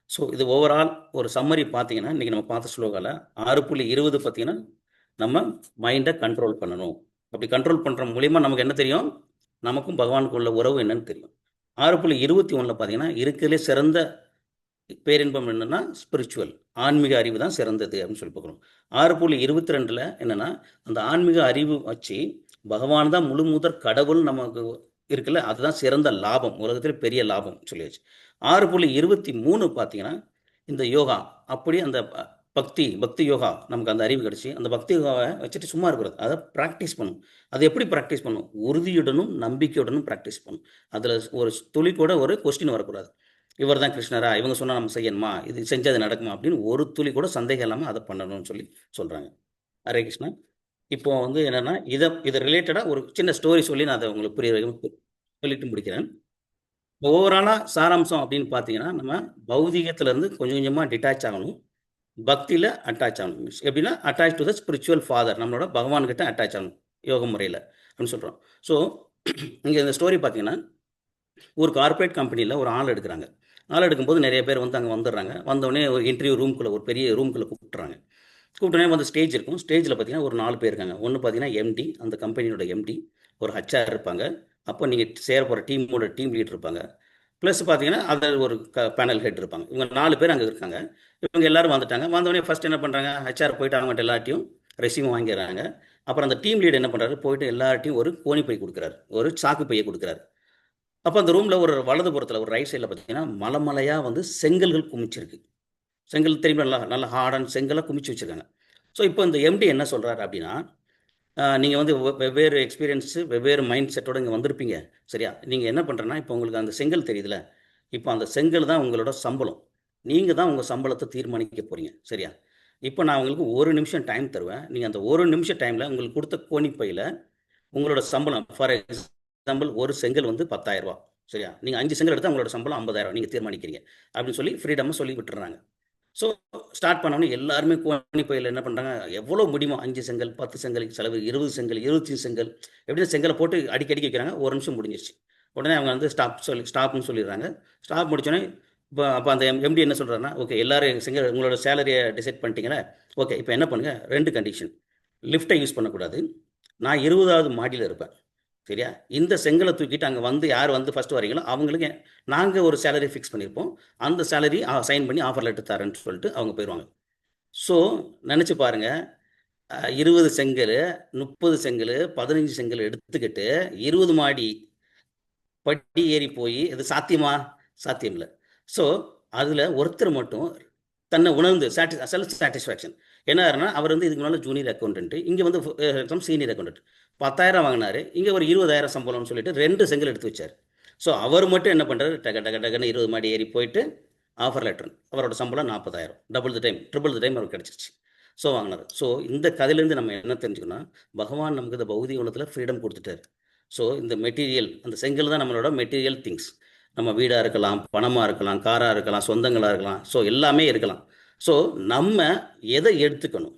ஸோ இது ஓவரால் ஒரு சம்மரி பார்த்தீங்கன்னா இன்றைக்கி நம்ம பார்த்த ஸ்லோகாவில் 6.20 பார்த்தீங்கன்னா நம்ம மைண்டை கண்ட்ரோல் பண்ணணும். அப்படி கண்ட்ரோல் பண்ணுற மூலிமா நமக்கு என்ன தெரியும், நமக்கும் பகவானுக்கு உள்ள உறவு என்னன்னு தெரியும். 6.21 பார்த்தீங்கன்னா இருக்கிறதுலே சிறந்த பேரின்பம் என்னென்னா ஸ்பிரிச்சுவல், ஆன்மீக அறிவு தான் சிறந்தது அப்படின்னு சொல்லி பார்க்குறோம். 6.22 என்னென்னா அந்த ஆன்மீக அறிவு வச்சு பகவான் தான் முழு முதற் கடவுள் நமக்கு இருக்குல்ல, அதுதான் சிறந்த லாபம், உலகத்தில் பெரிய லாபம் சொல்லியாச்சு. 6.23 பார்த்தீங்கன்னா இந்த யோகா, அப்படி அந்த பக்தி யோகா நமக்கு அந்த அறிவு கிடச்சி அந்த பக்தி யோகாவை வச்சுட்டு சும்மா இருக்கிறது, அதை ப்ராக்டிஸ் பண்ணும். அது எப்படி ப்ராக்டிஸ் பண்ணும்? உறுதியுடனும் நம்பிக்கையுடனும் ப்ராக்டிஸ் பண்ணும். அதில் ஒரு துளி கூட ஒரு கொஸ்டின் வரக்கூடாது, இவர் தான் கிருஷ்ணரா, இவங்க சொன்னால் நம்ம செய்யணுமா, இது செஞ்சால் அது நடக்குமா அப்படின்னு ஒரு துளி கூட சந்தேகம் இல்லாமல் அதை பண்ணணும்னு சொல்லி சொல்கிறாங்க. ஹரே கிருஷ்ணா. இப்போ வந்து என்னென்னா இதை ரிலேட்டடாக ஒரு சின்ன ஸ்டோரி சொல்லி நான் அதை உங்களுக்கு புரிய சொல்லிட்டு முடிக்கிறேன். ஓவராலாக சாராம்சம் அப்படின்னு பார்த்தீங்கன்னா நம்ம பௌதிகத்திலேருந்து கொஞ்சம் கொஞ்சமாக டிட்டாச் ஆகணும், பக்தியில் அட்டாச் ஆகணும். எப்படின்னா attach to the spiritual father, நம்மளோட பகவான்கிட்ட அட்டாச் ஆகணும் யோக முறையில் அப்படின்னு சொல்கிறோம். ஸோ இங்கே இந்த ஸ்டோரி பார்த்தீங்கன்னா ஒரு கார்பரேட் கம்பெனியில் ஒரு ஆள் எடுக்கிறாங்க. ஆள் எடுக்கும்போது நிறைய பேர் வந்து அங்கே வந்துடுறாங்க. வந்தோடனே ஒரு இன்டர்வியூ ரூம்குள்ளே ஒரு பெரிய ரூம்குள்ளே கூப்பிட்றாங்க. கூப்பிட்டோடனே வந்து ஸ்டேஜ் இருக்கும். ஸ்டேஜில் பார்த்தீங்கன்னா ஒரு 4 பேர் இருக்காங்க. ஒன்று பார்த்தீங்கன்னா எம்டி, அந்த கம்பெனியோட எம்டி, ஒரு ஹச்ஆர் இருப்பாங்க, அப்போ நீங்கள் சேர போகிற டீம் லீடர் இருப்பாங்க, ப்ளஸ் பார்த்தீங்கன்னா அதில் ஒரு பேனல் ஹெட் இருப்பாங்க. இவங்க 4 பேர் அங்கே இருக்காங்க. இவங்க எல்லோரும் வந்துட்டாங்க. வந்தோடனே ஃபஸ்ட் என்ன பண்ணுறாங்க, ஹச்ஆர் போயிட்டு அவங்கள்ட்ட எல்லாத்தையும் ரெசியூம் வாங்கிடுறாங்க. அப்புறம் அந்த டீம் லீடர் என்ன பண்ணுறாரு, போயிட்டு எல்லார்ட்டையும் ஒரு கோணி பை கொடுக்குறாரு, ஒரு சாக்கு பையை கொடுக்குறாரு. அப்போ அந்த ரூமில் ஒரு வலதுபுறத்தில் ஒரு ரைட் சைடில் பார்த்தீங்கன்னா மலைமலையாக வந்து செங்கல்கள் குமிச்சிருக்கு. செங்கல் தெரியுமா, நல்லா ஹார்டான செங்கலாக குமிச்சு வச்சுருக்காங்க. ஸோ இப்போ இந்த எம்டி என்ன சொல்கிறாரு அப்படின்னா, நீங்கள் வந்து வெவ்வேறு எக்ஸ்பீரியன்ஸு வெவ்வேறு மைண்ட் செட்டோடு இங்கே வந்திருப்பீங்க, சரியா? நீங்கள் என்ன பண்ணுறேன்னா இப்போ உங்களுக்கு அந்த செங்கல் தெரியுதுல, இப்போ அந்த செங்கல் தான் உங்களோட சம்பளம், நீங்கள் தான் உங்கள் சம்பளத்தை தீர்மானிக்க போகிறீங்க, சரியா? இப்போ நான் உங்களுக்கு 1 நிமிஷம் டைம் தருவேன். நீங்கள் அந்த 1 நிமிஷம் டைமில் உங்களுக்கு கொடுத்த கோணிப்பையில் உங்களோட சம்பளம், ஃபார் எக்ஸாம்பிள் ஒரு செங்கல் வந்து 10,000 ரூபா, சரியா? நீங்கள் 5 செங்கல் எடுத்தால் உங்களோட சம்பளம் 50,000 நீங்கள் தீர்மானிக்கிறீங்க அப்படின்னு சொல்லி ஃப்ரீடமாக சொல்லி விட்டுறாங்க. ஸோ ஸ்டார்ட் பண்ணோன்னே எல்லாருமே கோணி பையில் என்ன பண்ணுறாங்க, எவ்வளோ முடியுமோ 5 செங்கல் 10 செங்கல் செலவு 20 செங்கல் 25 செங்கல் எப்படியும் செங்கலை போட்டு அடிக்கடிக்க வைக்கிறாங்க. ஒரு நிமிஷம் முடிஞ்சிருச்சு. உடனே அவங்க வந்து ஸ்டாப்னு சொல்லிடுறாங்க. ஸ்டாப் முடிச்சோடனே அப்போ அந்த எம்டி என்ன சொல்கிறாருன்னா, ஓகே எல்லாரும் செங்கல் உங்களோட சேலரியை டிசைட் பண்ணிட்டீங்களே, ஓகே இப்போ என்ன பண்ணுங்கள், 2 கண்டிஷன். லிஃப்ட்டை யூஸ் பண்ணக்கூடாது. நான் 20வது மாடியில் இருப்பேன். சரியா? இந்த செங்கலை தூக்கிட்டு அங்கே வந்து யார் வந்து ஃபர்ஸ்ட் வரீங்களோ அவங்களுக்கு நாங்கள் ஒரு சேலரி ஃபிக்ஸ் பண்ணியிருப்போம். அந்த சேலரி சைன் பண்ணி ஆஃபர் லெட்டர் தரேன்னு சொல்லிட்டு அவங்க போயிடுவாங்க. ஸோ நினச்சி பாருங்கள், 20 செங்கல் 30 செங்கல் 15 செங்கல் எடுத்துக்கிட்டு 20 மாடி படி ஏறி போய் இது சாத்தியமா? சாத்தியம் இல்லை. ஸோ அதில் ஒருத்தர் மட்டும் தன்னை உணர்ந்து செல்ஃப் சாட்டிஸ்ஃபேக்ஷன் என்ன அவர் வந்து இதுக்கு முன்னால் ஜூனியர் அக்கௌண்டன்ட்டு, இங்கே வந்து சீனியர் அக்கௌண்டன்ட் 10,000 வாங்கினாரு, இங்கே ஒரு 20,000 சம்பளம்னு சொல்லிட்டு 2 செங்கல் எடுத்து வச்சார். ஸோ அவர் மட்டும் என்ன பண்ணுறாரு, டக்குன்னு 20 மாடி ஏறி போயிட்டு ஆஃபர் லெட்டர், அவரோட சம்பளம் 40,000, ட்ரிபிள் த டைம் அவருக்கு கிடச்சிருச்சு. ஸோ வாங்கினார். ஸோ இந்த கதையிலேருந்து நம்ம என்ன தெரிஞ்சுக்கணும், பகவான் நமக்கு இந்த பௌதிக உலகத்தில் ஃப்ரீடம் கொடுத்துட்டார். ஸோ இந்த மெட்டீரியல், அந்த செங்கல் தான் நம்மளோட மெட்டீரியல் திங்ஸ். நம்ம வீடாக இருக்கலாம், பணமாக இருக்கலாம், காராக இருக்கலாம், சொந்தங்களாக இருக்கலாம், ஸோ எல்லாமே இருக்கலாம். ஸோ நம்ம எதை எடுத்துக்கணும்,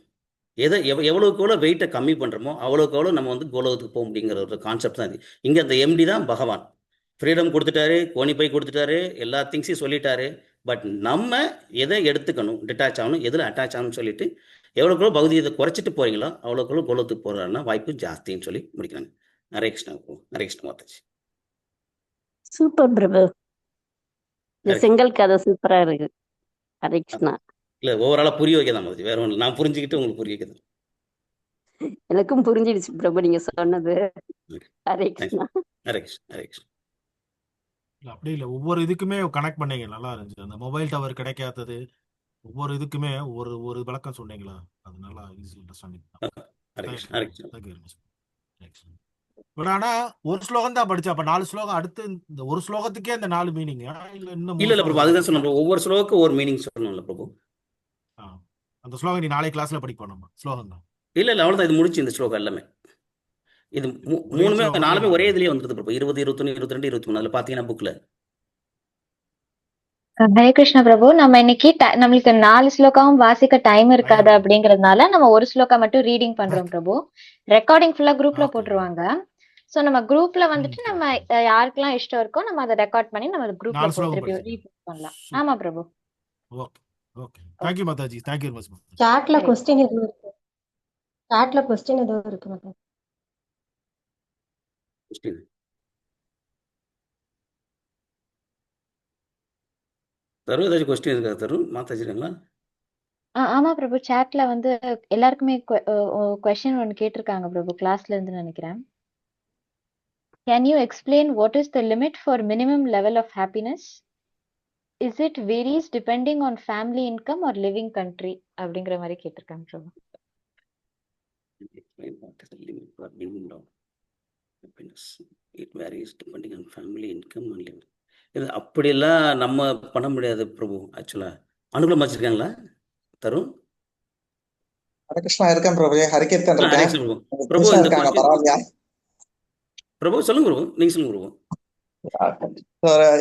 எவ்வளோக்கு எவ்வளோ வெயிட்டை கம்மி பண்ணுறோமோ அவ்வளோக்கு எவ்வளோ நம்ம வந்து கோலோகத்துக்கு போக முடியுங்கிற ஒரு கான்செப்ட் தான் இது. இங்கே அந்த எம்டி தான் பகவான். ஃப்ரீடம் கொடுத்துட்டாரு, கோணிப்பை கொடுத்துட்டாரு, எல்லா திங்ஸையும் சொல்லிட்டாரு. பட் நம்ம எதை எடுத்துக்கணும், டிட்டாச் ஆகணும், எதில் அட்டாச் ஆகணும்னு சொல்லிட்டு எவ்வளோக்கு எவ்வளோ பௌதிகத்தை குறைச்சிட்டு போகிறீங்களோ அவ்வளோக்கு எவ்வளோ கோலத்துக்கு போகிறாருன்னா வாய்ப்பு ஜாஸ்தின்னு சொல்லி முடிக்கிறாங்க. ஹரே கிருஷ்ணா மாதாஜி. சூப்பர் பிரபு. இந்த செங்கல் கதை சூப்பரா இருக்கு. ஹரே கிருஷ்ணா. இல்லை ஓவராலாக புரிய வைக்க தான் மாதாஜி, வேற ஒன்று நான் புரிஞ்சுக்கிட்டு உங்களுக்கு புரிய வைக்க தான். எனக்கும் புரிஞ்சிடுச்சு பிரபு நீங்க சொன்னது. ஹரே கிருஷ்ணா. ஹரே கிருஷ்ணா ஹரே கிருஷ்ணா. இல்ல அப்படி இல்லை, ஒவ்வொரு இதுக்குமே கனெக்ட் பண்ணீங்க, நல்லா இருந்துச்சு. அந்த மொபைல் டவர் கிடைக்காதது, ஒவ்வொரு இதுக்குமே ஒரு விளக்கம் சொன்னீங்களா, அது நல்லா ஈஸி அண்டர்ஸ்டாண்டிங் தான். Hare Krishna Hare Krishna. Thank you very much. But ஆனா ஒரு ஸ்லோகம் தான் படிச்சா, அப்ப 4 ஸ்லோகம் அடுத்து இந்த ஒரு ஸ்லோகத்துக்கே இந்த 4 மீனிங் இல்ல இன்னும் இல்லை பிரபு, அதுதான் சொன்னோம், ஒவ்வொரு ஸ்லோகம் ஒரு மீனிங் சொல்லணும்ல பிரபு. அந்த ஸ்லோகம் நீ நாளை கிளாஸ்ல படிப்போம் நம்ம ஸ்லோகம் தான். இல்லை அவ்வளோதான், இது முடிச்சு இந்த ஸ்லோகம் எல்லாமே. இது மூணுமே 4மே ஒரே இதுலயே வந்துருது பிரபு. 20, 21, 22, 23 அதுல பாத்தீங்கன்னா புக்ல. ஹரே கிருஷ்ண பிரபு. நம்ம இன்னைக்கு நம்மளுக்கு 4 ஸ்லோகம் வாசிக்க டைம் இருக்காது அப்படிங்கறதுனால நம்ம ஒரு ஸ்லோகம் மட்டும் ரீடிங் பண்றோம் பிரபு. ரெக்கார்டிங் ஃபுல்லா குரூப்ல போட்டுருவாங்க. சோ நம்ம குரூப்ல வந்துட்டு நம்ம யாருக்கெல்லாம் இஷ்டம் இருக்கோ நம்ம அதை ரெக்கார்ட் பண்ணி நம்ம குரூப்ல போட்டு ரீபோஸ்ட் பண்ணலாம். ஆமா Prabhu. Okay okay. Thank you Mataji. Thank you very much. சாட்ல क्वेश्चन எதுவும் இருக்கு? சாட்ல क्वेश्चन எதுவும் இருக்கு மாதாஜி? தரு ஏதாச்சும் கொஸ்டின் இருக்கா தரு மாதாஜி இருக்காங்களா? ஆமா பிரபு, சாட்ல வந்து எல்லாருக்குமே क्वेश्चन ஒன்னு கேட்டிருக்காங்க பிரபு, கிளாஸ்ல இருந்து நினைக்கிறேன். Can you explain what is the limit for minimum level of happiness? Is it varies depending on family income or living country? அப்படிங்கிற மாதிரி கேட்டிருக்காங்க பிரபு. What is the limit for minimum level of happiness? It varies depending on family income and living. இது அப்படியெல்லாம் நம்ம பண்ண முடியாது பிரபு. ஆக்சுவலா அனுகூலம் வச்சிருக்காங்களா தரு? ஹரே கிருஷ்ணா இருக்கேன் பிரபு. ஹரிகீர்த்தன் இருக்கேன் பிரபு. இருக்காங்க பரவாயில்லையா பிரபு சொல்லுங்க பிரபு, நீங்க சொல்லுங்க பிரபு.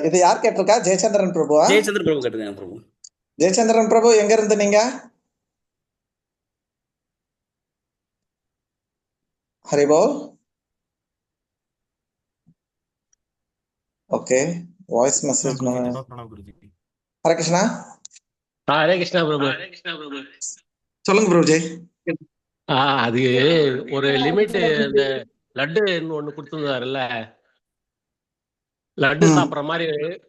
இது யார் கேட்டிருக்கா? ஜெயச்சந்திரன் பிரபுவா? ஜெயச்சந்திரன் பிரபு கேட்டிருக்காங்க பிரபு. ஜெயச்சந்திரன் பிரபு எங்க இருந்து நீங்க? Haribol. Okay, voice message. Hare Krishna. Hare Krishna Prabhu. சொல்லுங்க பிரபு ஜெய். அது ஒரு லிமிட், இந்த லட்டு ஒண்ணு கொடுத்திருந்தாருல்ல, லட்டு சாப்பிட்ற மாதிரி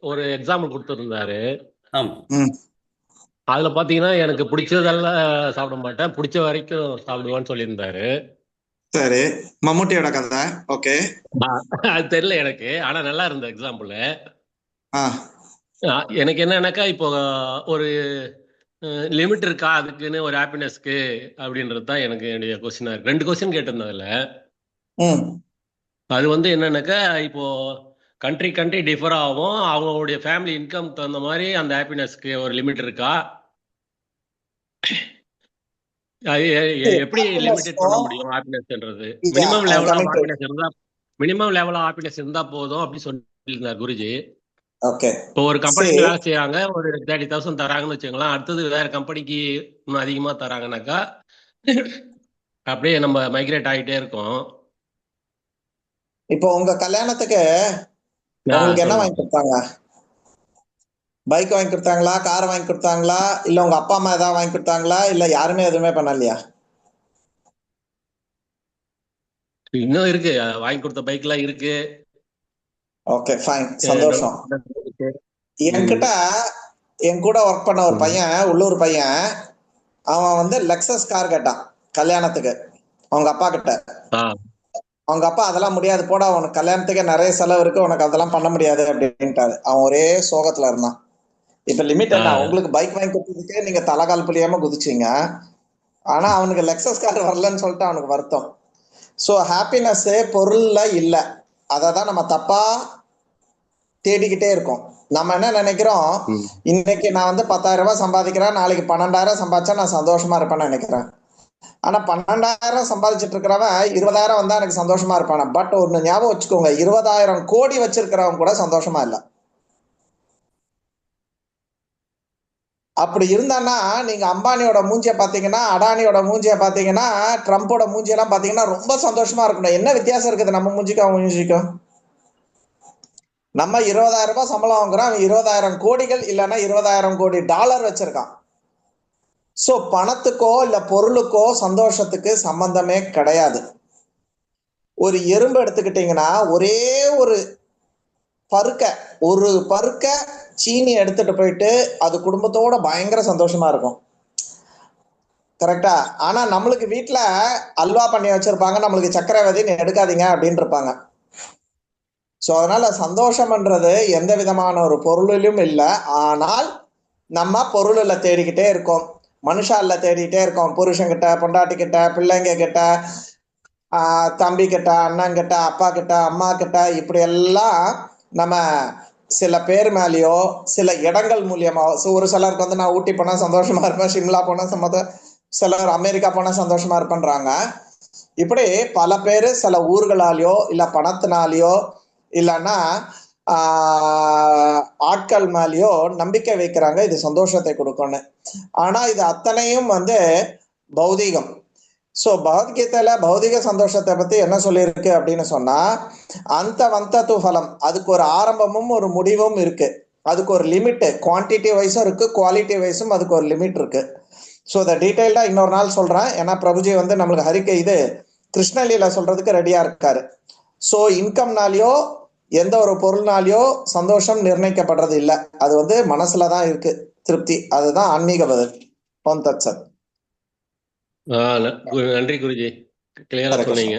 ஒரு எக்ஸாம்பிள் கொடுத்திருந்தாரு. அதுல பாத்தீங்கன்னா எனக்கு பிடிச்சதெல்லாம் சாப்பிட மாட்டேன், பிடிச்ச வரைக்கும் சாப்பிடுவான்னு சொல்லியிருந்தாரு. சரி, மம்முட்டியோட கதை. ஓகே, அது தெரியல எனக்கு, ஆனா நல்லா இருந்த எக்ஸாம்பிள். ஆ எனக்கு என்னன்னாக்கா, இப்போ ஒரு லிமிட் இருக்கா அதுக்குன்னு ஒரு ஹாப்பினஸ்க்கு அப்படின்றது தான் எனக்கு என்னுடைய கொஸ்டினா இருக்கு. 2 கொஸ்டின் கேட்டிருந்ததுல அது வந்து என்னன்னாக்கா, இப்போ கண்ட்ரி டிஃபர் ஆகும், அவங்களுடைய ஃபேமிலி இன்கம் தகுந்த மாதிரி அந்த ஹாப்பினஸ்க்கு ஒரு லிமிட் இருக்கா, அது எப்படி லிமிட்டட் பண்ண முடியும் ஹாப்பினஸ்ன்றது? மினிமம் லெவல் ஆஃப் ஹாப்பினஸ் இருந்தா போதும் அப்படி சொல்லியிருந்தார் குருஜி. ஓகே இப்போ ஒரு சரி கம்பெனிக்கு வேலை செய்யறாங்க, ஒரு 30,000 தராங்கன்னு வச்சுக்கலாம். அடுத்தது வேற கம்பெனிக்கு இன்னும் அதிகமா தராங்கனாக்கா அப்படியே நம்ம மைக்ரேட் ஆகிட்டே இருக்கோம். இப்போ உங்க கல்யாணத்துக்கு நான் உங்களுக்கு என்ன வாங்கி சொல்லுங்க. கொடுத்தாங்க? பைக் வாங்கி கொடுத்தாங்களா, கார் வாங்கி கொடுத்தாங்களா, இல்ல உங்க அப்பா அம்மா ஏதாவது வாங்கி கொடுத்தாங்களா, இல்ல யாருமே எதுவுமே பண்ணலையா? இன்னும் இருக்கு, வாங்கி கொடுத்த பைக் எல்லாம் இருக்கு. ஓகே ஃபைன், சந்தோஷம். என்கிட்ட என் கூட ஒர்க் பண்ண ஒரு பையன், உள்ளூர் பையன், அவன் வந்து லெக்ஸஸ் கார் கேட்டான் கல்யாணத்துக்கு அவங்க அப்பா கிட்ட. அவங்க அப்பா அதெல்லாம் முடியாது போடா, உனக்கு கல்யாணத்துக்கே நிறைய செலவு இருக்கு, உனக்கு அதெல்லாம் பண்ண முடியாது அப்படின்ட்டாரு. அவன் ஒரே சோகத்துல இருந்தான். இப்ப லிமிட் என்ன, உங்களுக்கு பைக் வாங்கி கொடுத்ததுக்கே நீங்க தலைகால் புளியாம குதிச்சீங்க, ஆனா அவனுக்கு லெக்ஸஸ் கார் வரலன்னு சொல்லிட்டு அவனுக்கு வருத்தம். ஸோ ஹாப்பினஸ் பொருள்ல இல்ல, அதை தான் நம்ம தப்பா தேடிக்கிட்டே இருக்கோம். நம்ம என்ன நினைக்கிறோம், இன்னைக்கு நான் வந்து 10,000 ரூபாய் சம்பாதிக்கிறேன், நாளைக்கு 12,000 சம்பாதிச்சா நான் சந்தோஷமா இருப்பேன்னு நினைக்கிறேன். ஆனா 12,000 சம்பாதிச்சுட்டு இருக்கிறவன் 20,000 வந்தா எனக்கு சந்தோஷமா இருப்பான. பட் ஒண்ணு ஞாபகம் வச்சுக்கோங்க, 20,000 கோடி வச்சிருக்கிறவன் கூட சந்தோஷமா இல்ல. அப்படி இருந்தான்னா நீங்க அம்பானியோட மூஞ்சிய பாத்தீங்கன்னா, அடானியோட மூஞ்சிய பாத்தீங்கன்னா, ட்ரம்போட மூஞ்சியெல்லாம் பாத்தீங்கன்னா ரொம்ப சந்தோஷமா இருக்கணும். என்ன வித்தியாசம் இருக்குது நம்ம மூஞ்சிக்கும் அவன் மூஞ்சிக்கும்? நம்ம 20,000 ரூபாய் சம்பளம் வாங்குறோம், அவன் 20,000 கோடிகள் இல்லைன்னா 20,000 கோடி டாலர் வச்சிருக்கான். சோ பணத்துக்கோ இல்ல பொருளுக்கோ சந்தோஷத்துக்கு சம்பந்தமே கிடையாது. ஒரு எறும்பு எடுத்துக்கிட்டீங்கன்னா, ஒரே ஒரு பருக்க சீனி எடுத்துட்டு போயிட்டு அது குடும்பத்தோட பயங்கர சந்தோஷமா இருக்கும், கரெக்டா? ஆனா நம்மளுக்கு வீட்டுல அல்வா பண்ணி வச்சிருப்பாங்க, நம்மளுக்கு சக்கரை விதைன்னு எடுக்காதீங்க அப்படின்னு இருப்பாங்க. சோ அதனால சந்தோஷம்ன்றது எந்த விதமான ஒரு பொருளிலும் இல்லை. ஆனால் நம்ம பொருள்ல தேடிக்கிட்டே இருக்கோம், மனுஷால தேடிக்கிட்டே இருக்கோம். புருஷன் கிட்ட, பொண்டாட்டி கிட்ட, பிள்ளைங்க கிட்ட, தம்பி கிட்ட, அண்ணன் கிட்ட, அப்பா கிட்ட, அம்மா கிட்ட, இப்படி எல்லாம் நம்ம சில பேர் மேலேயோ சில இடங்கள் மூலியமா. ஒரு சிலருக்கு வந்து நான் ஊட்டி போனா சந்தோஷமா இருப்பேன், சிம்லா போனா சிலர் அமெரிக்கா போனா சந்தோஷமா இருப்பேன்றாங்க. இப்படி பல பேர் சில ஊர்களாலேயோ இல்ல பணத்தினாலேயோ இல்லைன்னா ஆட்கள் மேலேயோ நம்பிக்கை வைக்கிறாங்க இது சந்தோஷத்தை கொடுக்கும்னு. ஆனா இது அத்தனையும் வந்து பௌதீகம். ஸோ பகவத்கீதையில பௌதிக சந்தோஷத்தை பத்தி என்ன சொல்லியிருக்கு அப்படின்னு சொன்னா, அந்த வந்தது பலம், அதுக்கு ஒரு ஆரம்பமும் ஒரு முடிவும் இருக்கு, அதுக்கு ஒரு லிமிட், குவான்டிட்டி வைஸும் இருக்கு, குவாலிட்டி வைஸும் அதுக்கு ஒரு லிமிட் இருக்கு. ஸோ அதை டீட்டெயில்டா இன்னொரு நாள் சொல்றேன். ஏன்னா பிரபுஜி வந்து நம்மளுக்கு ஹரிக்கை இது கிருஷ்ணலீலா சொல்றதுக்கு ரெடியா இருக்காரு. ஸோ இன்கம்னாலேயோ எந்த ஒரு பொருள்னாலேயோ சந்தோஷம் நிர்ணயிக்கப்படுறது இல்லை, அது வந்து மனசுலதான் இருக்கு திருப்தி. அதுதான் ஆன்மீக பதில். ஓம் தத் சத். நன்றி குருஜி, கிளியரா சொன்னீங்க.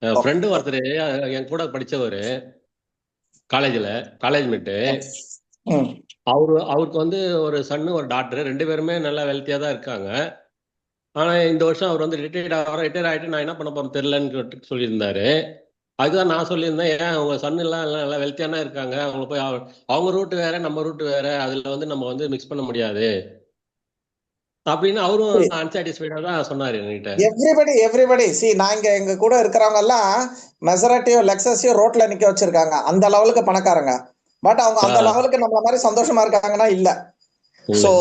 ஃப்ரெண்டு ஒருத்தர் என் கூட படிச்சவரு, காலேஜ் மேட்டு. அவருக்கு வந்து ஒரு சன்னு ஒரு டாக்டர், 2 பேருமே நல்லா வெல்த்தியா தான் இருக்காங்க. ஆனா இந்த வருஷம் அவர் வந்து ரிட்டையர் ஆகிட்டு நான் என்ன பண்ண போறேன் தெரியலன்னு சொல்லியிருந்தாரு. அதுதான் நான் சொல்லியிருந்தேன், ஏன் அவங்க சன்னு எல்லாம் நல்லா வெல்த்தியானா இருக்காங்க, அவங்க போய் அவங்க ரூட் வேற நம்ம ரூட் வேற, அதுல வந்து நம்ம வந்து மிக்ஸ் பண்ண முடியாது அப்படின்னு அவரும் அன்சாட்டிஸ்ஃபைடா தான் சொன்னாரு என்கிட்ட. எவ்ரிபடி சி, நாங்க எங்க கூட இருக்கிறவங்க எல்லாம் மெசரட்டியோ லெக்ஸஸையோ ரோட்ல நிக்க வச்சிருக்காங்க, அந்த லெவலுக்கு பணக்காரங்க. பட் அவங்க அந்த லெவலுக்கு நம்மள மாதிரி சந்தோஷமா இருக்காங்கன்னா இல்ல. So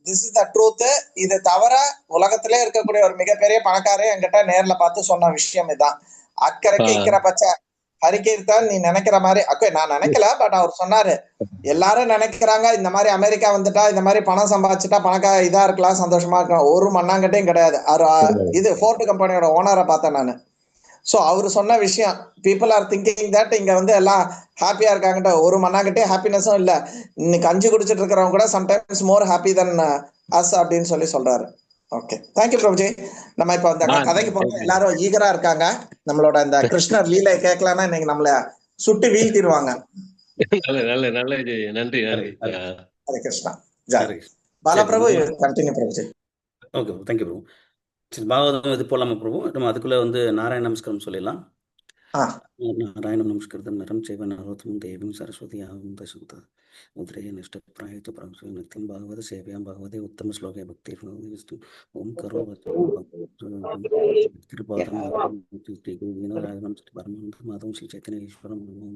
this is the truth. இது தவிர உலகத்திலே இருக்கக்கூடிய ஒரு மிகப்பெரிய பணக்காரே என்கிட்ட நேர்ல பார்த்து சொன்ன விஷயம் இதான். அக்கறைக்கு இக்கிற பச்சை ஹரிகீர்த்தன், நீ நினைக்கிற மாதிரி நான் நினைக்கல, பட் அவர் சொன்னாரு எல்லாரும் நினைக்கிறாங்க இந்த மாதிரி அமெரிக்கா வந்துட்டா இந்த மாதிரி பணம் சம்பாதிச்சுட்டா பணக்கார இதா இருக்கலாம், சந்தோஷமா இருக்கலாம். ஒரு மண்ணாங்கட்டையும் கிடையாது. இது ஃபோர்ட் கம்பெனியோட ஓனரை பார்த்தேன் நானு. ஸோ அவரு சொன்ன விஷயம், பீப்புள் ஆர் திங்கிங் தட் இங்க வந்து எல்லாம் ஹாப்பியா இருக்காங்கட்ட, ஒரு மண்ணாங்கட்டே ஹாப்பினஸும் இல்ல. இன்னைக்கு கஞ்சி குடிச்சிட்டு இருக்கிறவங்க கூட sometimes more happy than us அப்படின்னு சொல்றாரு. Okay, thank you Prabhuji. நம்ம இப்ப அந்த கதைக்கு போக எல்லாரும் ஈகரா இருக்காங்க. நம்மளோட இந்த கிருஷ்ணர் லீலை கேட்கலாம்னா இன்னைக்கு நம்மள சுட்டு வீழ்த்திடுவாங்க. நன்றி. Hare Krishna. Balaprabhu continue Prabhuji. Okay, thank you Prabhu. சரி, பாகவதம் இது போலாமா பிரபு? நம்ம அதுக்குள்ள வந்து நாராயண நமஸ்காரம் சொல்லிடலாம். ஆ நாராயணம் நமஸ்கிருதம் நரம் செய்வ நரோத்தமம் தேவம் சரஸ்வதி ஆகும் தசந்த உத்ரேய நிஷ்ட பிராயத்து பிரம்ச நித்தியம் பாகவத சேவையாம் பகவதே உத்தம ஸ்லோகே பக்தி ஓம் கரோ திருபாதம் வீணராஜனம் ஸ்ரீ பரமானந்த மாதவம் ஸ்ரீ சைத்தன்ய ஈஸ்வரம் நமோ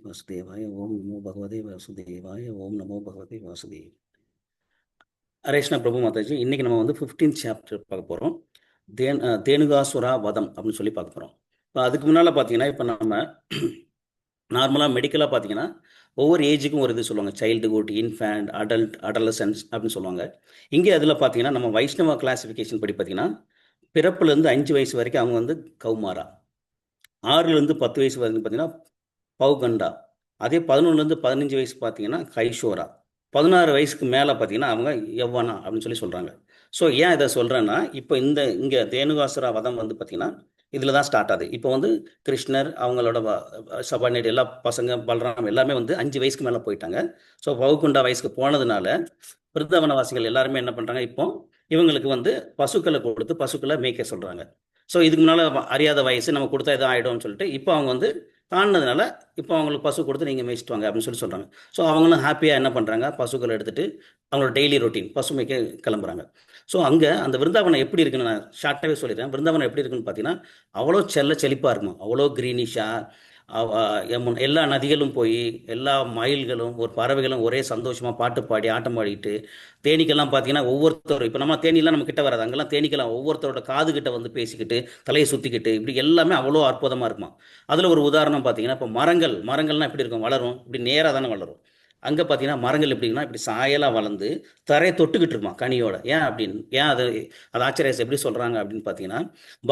வாசுதேவாய ஓம் நமோ பகவதே வாசுதேவாய ஓம் நமோ பகவதே வாசுதேவ. ஹரேஷ்ணா பிரபு மாதாஜி, இன்னைக்கு நம்ம வந்து 15th சாப்டர் பார்க்க போகிறோம். தேனுகாசுரா வதம் அப்படின்னு சொல்லி பார்க்க போகிறோம். இப்போ அதுக்கு முன்னால் பார்த்தீங்கன்னா, இப்போ நம்ம நார்மலாக மெடிக்கலாக பார்த்தீங்கன்னா ஒவ்வொரு ஏஜுக்கும் ஒரு இது சொல்லுவாங்க. சைல்டுஹுட், இன்ஃபேண்ட், அடலசன்ஸ் அப்படின்னு சொல்லுவாங்க. இங்கே அதில் பார்த்தீங்கன்னா நம்ம வைஷ்ணவ கிளாசிஃபிகேஷன் படி பார்த்தீங்கன்னா பிறப்புலேருந்து 5 வயசு வரைக்கும் அவங்க வந்து கௌமாரா, 6லேருந்து 10 வயசு வரைக்கும் பார்த்தீங்கன்னா பௌகண்டா, அதே 11லேருந்து 15 வயசு பார்த்தீங்கன்னா கைஷோரா, 16 வயசுக்கு மேலே பார்த்தீங்கன்னா அவங்க யவ்வனா அப்படின்னு சொல்லி சொல்கிறாங்க. ஸோ ஏன் இதை சொல்கிறேன்னா, இப்போ இங்கே தேனுகாசுரா வதம் வந்து பார்த்தீங்கன்னா இதில் தான் ஸ்டார்ட் ஆகுது. இப்போ வந்து கிருஷ்ணர் அவங்களோட சபாநேட் எல்லா பசங்க பலராம் எல்லாமே வந்து 5 வயசுக்கு மேலே போயிட்டாங்க. ஸோ பௌகுண்டா வயசுக்கு போனதுனால விருந்தாவனவாசிகள் எல்லாருமே என்ன பண்ணுறாங்க, இப்போ இவங்களுக்கு வந்து பசுக்களை கொடுத்து பசுக்களை மேய்க்க சொல்கிறாங்க. ஸோ இதுக்கு முன்னால் அறியாத வயசு நம்ம கொடுத்தா எதுவும் ஆகிடும்னு சொல்லிட்டு இப்போ அவங்க வந்து தாண்டினதுனால இப்போ அவங்களுக்கு பசு கொடுத்து நீங்கள் மேய்ச்சிட்டு வாங்க அப்படின்னு சொல்லி சொல்கிறாங்க. ஸோ அவங்களும் ஹாப்பியாக என்ன பண்ணுறாங்க, பசுக்களை எடுத்துகிட்டு அவங்களோட டெய்லி ரொட்டீன் பசு மேய்க்க கிளம்புறாங்க. ஸோ அங்கே அந்த விருந்தாவனம் எப்படி இருக்குன்னு நான் ஷார்ட்டாகவே சொல்லிடுறேன். விருந்தாவனம் எப்படி இருக்குன்னு பார்த்தீங்கன்னா அவ்வளோ செழிப்பாக இருக்கும், அவ்வளோ க்ரீனிஷாக, எல்லா நதிகளும் போய் எல்லா மயில்களும் ஒரு பறவைகளும் ஒரே சந்தோஷமாக பாட்டு பாடி ஆட்டம் பாடிட்டு, தேனீக்கெல்லாம் பார்த்தீங்கன்னா ஒவ்வொருத்தரும் இப்போ நம்ம தேனிலாம் நம்ம கிட்ட வராது, அங்கெல்லாம் தேனீக்கெல்லாம் ஒவ்வொருத்தரோட காது கிட்ட வந்து பேசிக்கிட்டு தலையை சுற்றிக்கிட்டு இப்படி எல்லாமே அவ்வளோ அற்புதமாக இருக்குமா. அதில் ஒரு உதாரணம் பார்த்தீங்கன்னா, இப்போ மரங்கள்லாம் எப்படி இருக்கும், வளரும் இப்படி நேராக தானே வளரும். அங்கே பார்த்தீங்கன்னா மரங்கள் எப்படின்னா இப்படி சாயலாக வளர்ந்து தரையை தொட்டுக்கிட்டு இருக்குமா கனியோட. ஏன் அது ஆச்சரியஸ் எப்படி சொல்கிறாங்க அப்படின்னு பார்த்தீங்கன்னா,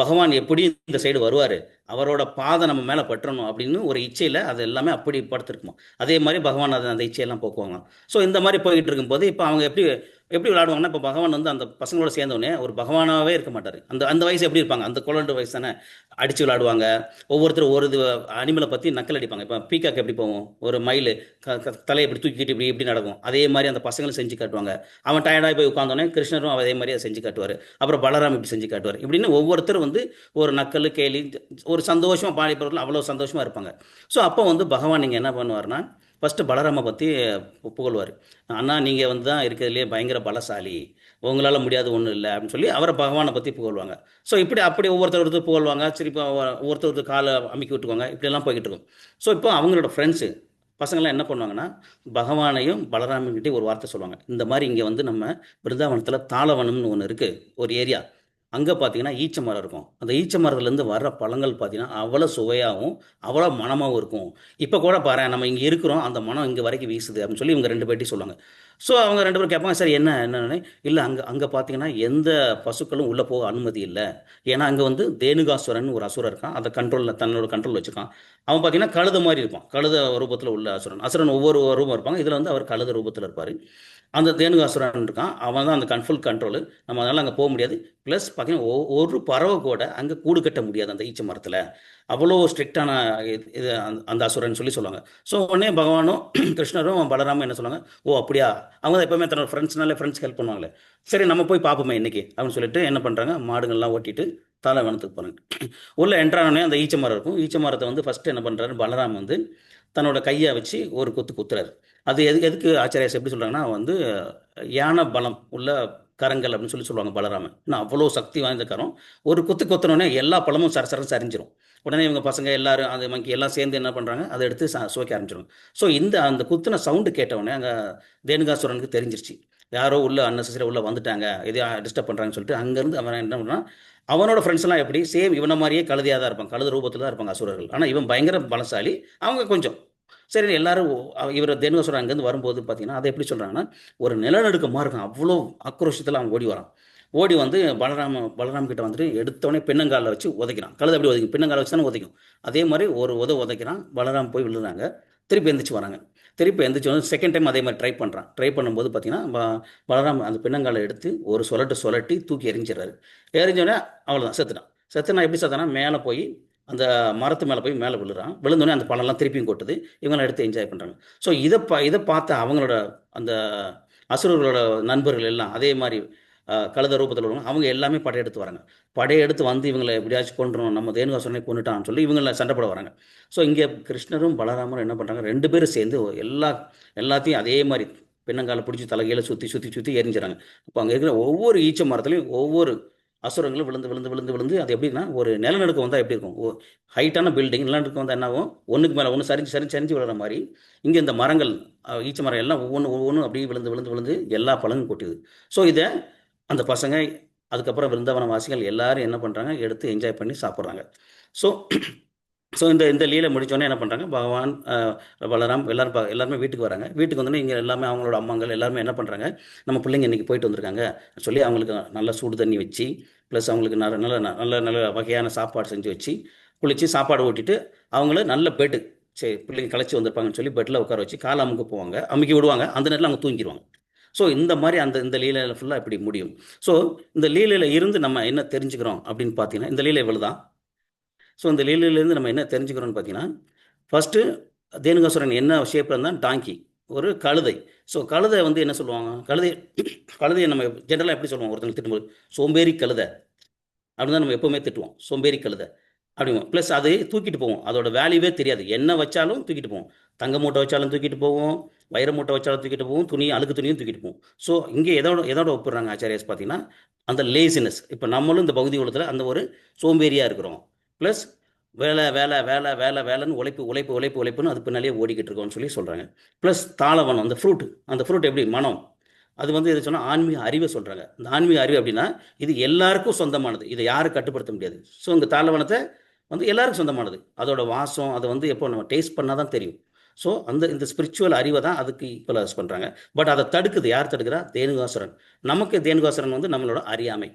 பகவான் எப்படி இந்த சைடு வருவார், அவரோட பாதை நம்ம மேலே பற்றணும் அப்படின்னு ஒரு இச்சையில் அது எல்லாமே அப்படி படுத்திருக்குமா. அதே மாதிரி பகவான் அந்த இச்சையெல்லாம் போக்குவாங்க. ஸோ இந்த மாதிரி போய்கிட்டு இருக்கும்போது இப்போ அவங்க எப்படி விளையாடுவாங்கன்னா, இப்போ பகவான் வந்து அந்த பசங்களோட சேர்ந்தோடனே ஒரு பகவானாகவே இருக்க மாட்டார். அந்த வயசு எப்படி இருப்பாங்க, அந்த குழந்தை வயசு தானே, அடித்து விளையாடுவாங்க. ஒவ்வொருத்தரும் ஒரு இது அனிமலை பற்றி நக்கல் அடிப்பாங்க. இப்போ பீக்காக்கு எப்படி போவோம், ஒரு மயில் தலையை இப்படி தூக்கிட்டு இப்படி நடக்கும், அதே மாதிரி அந்த பசங்களும் செஞ்சு காட்டுவாங்க. அவன் டயர்டாகி போய் உட்காந்தோடனே கிருஷ்ணரும் அதே மாதிரி அதை செஞ்சு காட்டுவார். அப்புறம் பலராம் இப்படி செஞ்சு காட்டுவார். இப்படின்னு ஒவ்வொருத்தரும் வந்து ஒரு நக்கல் கேலி ஒரு சந்தோஷமாக பாடிப்பவர்கள் அவ்வளோ சந்தோஷமாக இருப்பாங்க. ஸோ அப்போ வந்து பகவான் நீங்கள் என்ன பண்ணுவார்னா, ஃபஸ்ட்டு பலராமை பற்றி புகழ்வார். அண்ணா நீங்கள் வந்து தான் இருக்கிறதுலே பயங்கர பலசாலி, உங்களால் முடியாது ஒன்றும் இல்லை அப்படின்னு சொல்லி அவரை பகவானை பற்றி புகழ்வாங்க. ஸோ அப்படி ஒவ்வொருத்தர் புகழ்வாங்க. சரி, இப்போ ஒருத்தர் காலை அமுக்கி விட்டுக்குவாங்க, இப்படியெல்லாம் போய்கிட்டு இருக்கும். ஸோ இப்போ அவங்களோட ஃப்ரெண்ட்ஸு பசங்களாம் என்ன பண்ணுவாங்கன்னா, பகவானையும் பலராமன்கிட்டே ஒரு வார்த்தை சொல்லுவாங்க. இந்த மாதிரி இங்கே வந்து நம்ம பிருந்தாவனத்தில் தாளவனம்னு ஒன்று இருக்குது, ஒரு ஏரியா. அங்கே பார்த்தீங்கன்னா ஈச்ச மரம் இருக்கும். அந்த ஈச்ச மரத்துலேருந்து வர்ற பழங்கள் பார்த்தீங்கன்னா அவ்வளோ சுவையாகவும் அவ்வளோ மனமாகவும் இருக்கும். இப்போ கூட பாரு, நம்ம இங்கே இருக்கிறோம், அந்த மனம் இங்கே வரைக்கும் வீசுது அப்படின்னு சொல்லி இவங்க 2 பேர்ட்டையும் சொல்லுவாங்க. ஸோ அவங்க 2 பேரும் கேட்பாங்க, சார் என்னன்னு. இல்லை, அங்கே பார்த்தீங்கன்னா எந்த பசுக்களும் உள்ளே போக அனுமதி இல்லை. ஏன்னா அங்கே வந்து தேனுகாசுரன் ஒரு அசுரன் இருக்கான், அதை தன்னோட கண்ட்ரோல் வச்சுருக்கான். அவன் பார்த்தீங்கன்னா கழுத மாதிரி இருப்பான், கழுத ரூபத்தில் உள்ள அசுரன் ஒவ்வொரு ரூபம் இருப்பாங்க. இதில் வந்து அவர் கழுத ரூபத்தில் இருப்பார். அந்த தேனுகாசுரன் இருக்கான், அவன் தான் அந்த ஃபுல் கண்ட்ரோலு. நம்ம அதனால் அங்கே போக முடியாது. ப்ளஸ் பார்த்தீங்கன்னா ஒரு பறவை கூட அங்கே கூடு கட்ட முடியாது அந்த ஈச்ச மரத்தில். அவ்வளோ ஸ்ட்ரிக்டான இது அந்த அசுரன் சொல்லி சொல்லுவாங்க. ஸோ உடனே பகவானும் கிருஷ்ணரும் பலராமும் என்ன சொல்லுவாங்க, ஓ அப்படியா, அவங்க தான் எப்போவுமே தன்னோட ஃப்ரெண்ட்ஸ்க்கு ஹெல்ப் பண்ணுவாங்களே, சரி நம்ம போய் பார்ப்போமே இன்னைக்கு அப்படின்னு சொல்லிட்டு என்ன பண்ணுறாங்க, மாடுகள்லாம் ஓட்டிட்டு தாளவனத்துக்கு போகிறாங்க. உள்ளே என்ட்ரானே அந்த ஈச்ச மரம் இருக்கும். ஈச்ச மரத்தை வந்து ஃபஸ்ட்டு என்ன பண்ணுறாரு, பலராம் வந்து தன்னோட கையை வச்சு ஒரு குத்துறாரு. அது எதுக்கு ஆச்சாரியாஸ் எப்படி சொல்கிறாங்கன்னா, வந்து யானை பலம் உள்ள கரங்கள் அப்படின்னு சொல்லி சொல்லுவாங்க பலராமன். இன்னும் அவ்வளோ சக்தி வாய்ந்த கரம். ஒரு குத்துனோடனே எல்லா பழமும் சரசரன்னு சரிஞ்சிரும். உடனே இவங்க பசங்க எல்லாரும் அந்த மங்கி எல்லாம் சேர்ந்து என்ன பண்ணுறாங்க, அதை எடுத்து சுவைக்க ஆரம்பிச்சிடும். ஸோ அந்த குத்துன சவுண்டு கேட்டவுடனே அங்கே தேனுகாசுரனுக்கு தெரிஞ்சிருச்சு, யாரோ உள்ள அன்னெசரி உள்ள வந்துட்டாங்க, எதையும் டிஸ்டர்ப் பண்ணுறாங்கன்னு சொல்லிட்டு அங்கேருந்து அவன் என்ன பண்ணுறான், அவனோட ஃப்ரெண்ட்ஸ் எல்லாம் எப்படி சேம் இவனை மாதிரியே கழுதையாக தான் இருப்பாங்க, கழுத ரூபத்தில் தான் இருப்பாங்க அசுரர்கள். ஆனால் இவன் பயங்கர பலசாலி, அவங்க கொஞ்சம் சரி. எல்லாரும் இவர் தேனுகாசுரன் அங்கேருந்து வரும்போது பார்த்தீங்கன்னா அதை எப்படி சொல்கிறாங்கன்னா, ஒரு நிலநடுக்கமாக இருக்கும், அவ்வளோ ஆக்ரோஷத்தில் அவன் ஓடி வந்து பலராம் கிட்ட வந்துட்டு எடுத்தவொடனே பின்னங்காலில் வச்சு உதைக்கிறான். கழுதை அப்படி உதைக்கும், பின்னங்கால வச்சு தானே உதைக்கும். அதே மாதிரி ஒரு உதைக்கிறான். பலராம் போய் விழுறாங்க. திருப்பி எந்திரிச்சு வராங்க. திருப்பி எந்திரிச்சு வந்து செகண்ட் டைம் அதே மாதிரி ட்ரை பண்ணும்போது பார்த்தீங்கன்னா பலராம் அந்த பின்னங்காலை எடுத்து ஒரு சுழட்டி தூக்கி எரிஞ்சிடறாரு. எரிஞ்சோடனே அவ்வளோதான், செத்துனா எப்படி செத்தானா, மேலே போய் அந்த மரத்து மேலே போய் மேலே விழுந்தோடனே அந்த பழம்லாம் திருப்பியும் கொட்டுது. இவங்களாம் எடுத்து என்ஜாய் பண்ணுறாங்க. ஸோ இதை பார்த்து அவங்களோட அந்த அசுரர்களோட நண்பர்கள் எல்லாம் அதே மாதிரி கழுத ரூபத்தில் உள்ளவங்க அவங்க எல்லாமே படையெடுத்து வராங்க. படையெடுத்து வந்து இவங்களை எப்படியாச்சும் கொண்டுறோம், நம்ம தேனுகாசுரனை கொண்டுட்டான்னு சொல்லி இவங்கள சண்டை போட வராங்க. ஸோ இங்கே கிருஷ்ணரும் பலராமரும் என்ன பண்ணுறாங்க, 2 பேரும் சேர்ந்து எல்லாத்தையும் அதே மாதிரி பின்னங்கால பிடிச்சி தலைகையில சுற்றி சுற்றி சுற்றி எரிஞ்சிடறாங்க. அப்போ அங்கே இருக்கிற ஒவ்வொரு ஈச்ச மரத்துலையும் ஒவ்வொரு அசுரங்களும் விழுந்து விழுந்து விழுந்து விழுந்து அது எப்படின்னா ஒரு நிலநடுக்கம் வந்தால் எப்படி இருக்கும், ஹைட்டான பில்டிங் நிலநடுக்கம் வந்தால் என்ன ஆகும், ஒன்றுக்கு மேலே ஒன்று சரிஞ்சு சரிஞ்சு சரிஞ்சு விழுற மாதிரி இங்கே இந்த மரங்கள் ஈச்ச மரம் எல்லாம் ஒவ்வொன்றும் அப்படியே விழுந்து விழுந்து விழுந்து எல்லா பழமும் கொட்டுது. ஸோ இதை அந்த பசங்க அதுக்கப்புறம் விருந்தாவனவாசிகள் எல்லாரும் என்ன பண்ணுறாங்க, எடுத்து என்ஜாய் பண்ணி சாப்பிட்றாங்க. ஸோ இந்த லீலை முடிச்சோடனே என்ன பண்ணுறாங்க, பகவான் பலராம் எல்லாருமே வீட்டுக்கு வராங்க. வீட்டுக்கு வந்தோடனே இங்கே எல்லாமே அவங்களோட அம்மாங்கள் எல்லாருமே என்ன பண்ணுறாங்க, நம்ம பிள்ளைங்க இன்றைக்கி போயிட்டு வந்திருக்காங்க சொல்லி அவங்களுக்கு நல்ல சூடு தண்ணி வச்சு ப்ளஸ் அவங்களுக்கு நல்ல நல்ல நல்ல நல்ல வகையான சாப்பாடு செஞ்சு வச்சு குளித்து சாப்பாடு ஓட்டிட்டு அவங்கள நல்ல பெட்டு, சரி பிள்ளைங்க களைச்சி வந்திருப்பாங்கன்னு சொல்லி பெட்டில் உட்கார வச்சு காலை அமுக்க போவாங்க, அமுக்கி விடுவாங்க. அந்த நேரத்தில் அவங்க தூங்கிடுவாங்க. ஸோ இந்த மாதிரி இந்த லீலையில் ஃபுல்லாக இப்படி முடியும். ஸோ இந்த லீலையில் இருந்து நம்ம என்ன தெரிஞ்சுக்கிறோம் அப்படின்னு பார்த்தீங்கன்னா, இந்த லீலை இவ்வளோ தான். ஸோ இந்த லீலையிலேருந்து நம்ம என்ன தெரிஞ்சுக்கிறோம்னு பார்த்தீங்கன்னா, ஃபஸ்ட்டு தேனுகாசுரன் என்ன ஷேப்பில் இருந்தால் டாங்கி, ஒரு கழுதை. ஸோ கழுதை வந்து என்ன சொல்லுவாங்க, கழுதையை நம்ம ஜென்ரலாக எப்படி சொல்லுவோம், ஒருத்தங்க திட்டும்போது சோம்பேறி கழுதை அப்படின்னு தான் நம்ம எப்போவுமே திட்டுவோம், சோம்பேறி கழுதை அப்படிவோம். ப்ளஸ் அது தூக்கிட்டு போவோம், அதோட வேல்யூவே தெரியாது, என்ன வச்சாலும் தூக்கிட்டு போவோம், தங்க மூட்டை வச்சாலும் தூக்கிட்டு போவோம், வைர மூட்டை வச்சாலும் தூக்கிட்டு போவோம், அழுக்கு துணியும் தூக்கிட்டு போவோம். ஸோ இங்கே எதோட ஒப்பிடுறாங்க ஆச்சாரியாஸ் பார்த்தீங்கன்னா, அந்த லேசினஸ். இப்போ நம்மளும் இந்த பகுதி உலகத்தில் அந்த ஒரு சோம்பேறியாக இருக்கிறோம், ப்ளஸ் வேலை வேலை வேலை வேலை வேலைன்னு உழைப்புன்னு அது பின்னாலே ஓடிக்கிட்டு இருக்கோம்னு சொல்லி சொல்கிறாங்க. ப்ளஸ் தாளவனம், அந்த ஃப்ரூட் எப்படி மனம், அது வந்து எது சொன்னால் ஆன்மீக அறிவை சொல்கிறாங்க. இந்த ஆன்மீக அறிவு அப்படின்னா இது எல்லாருக்கும் சொந்தமானது, இதை யாரும் கட்டுப்படுத்த முடியாது. ஸோ இந்த தாளவனத்தை வந்து எல்லாருக்கும் சொந்தமானது, அதோட வாசம் அதை வந்து எப்போ நம்ம டேஸ்ட் பண்ணால் தான் தெரியும். ஸோ இந்த ஸ்பிரிச்சுவல் அறிவை தான் அதுக்கு ஈக்குவலாக பண்ணுறாங்க. பட் அதை தடுக்குது, யார் தடுக்கிறா, தேனுகாசுரன். நமக்கு தேனுகாசுரன் வந்து நம்மளோட அறியாமை,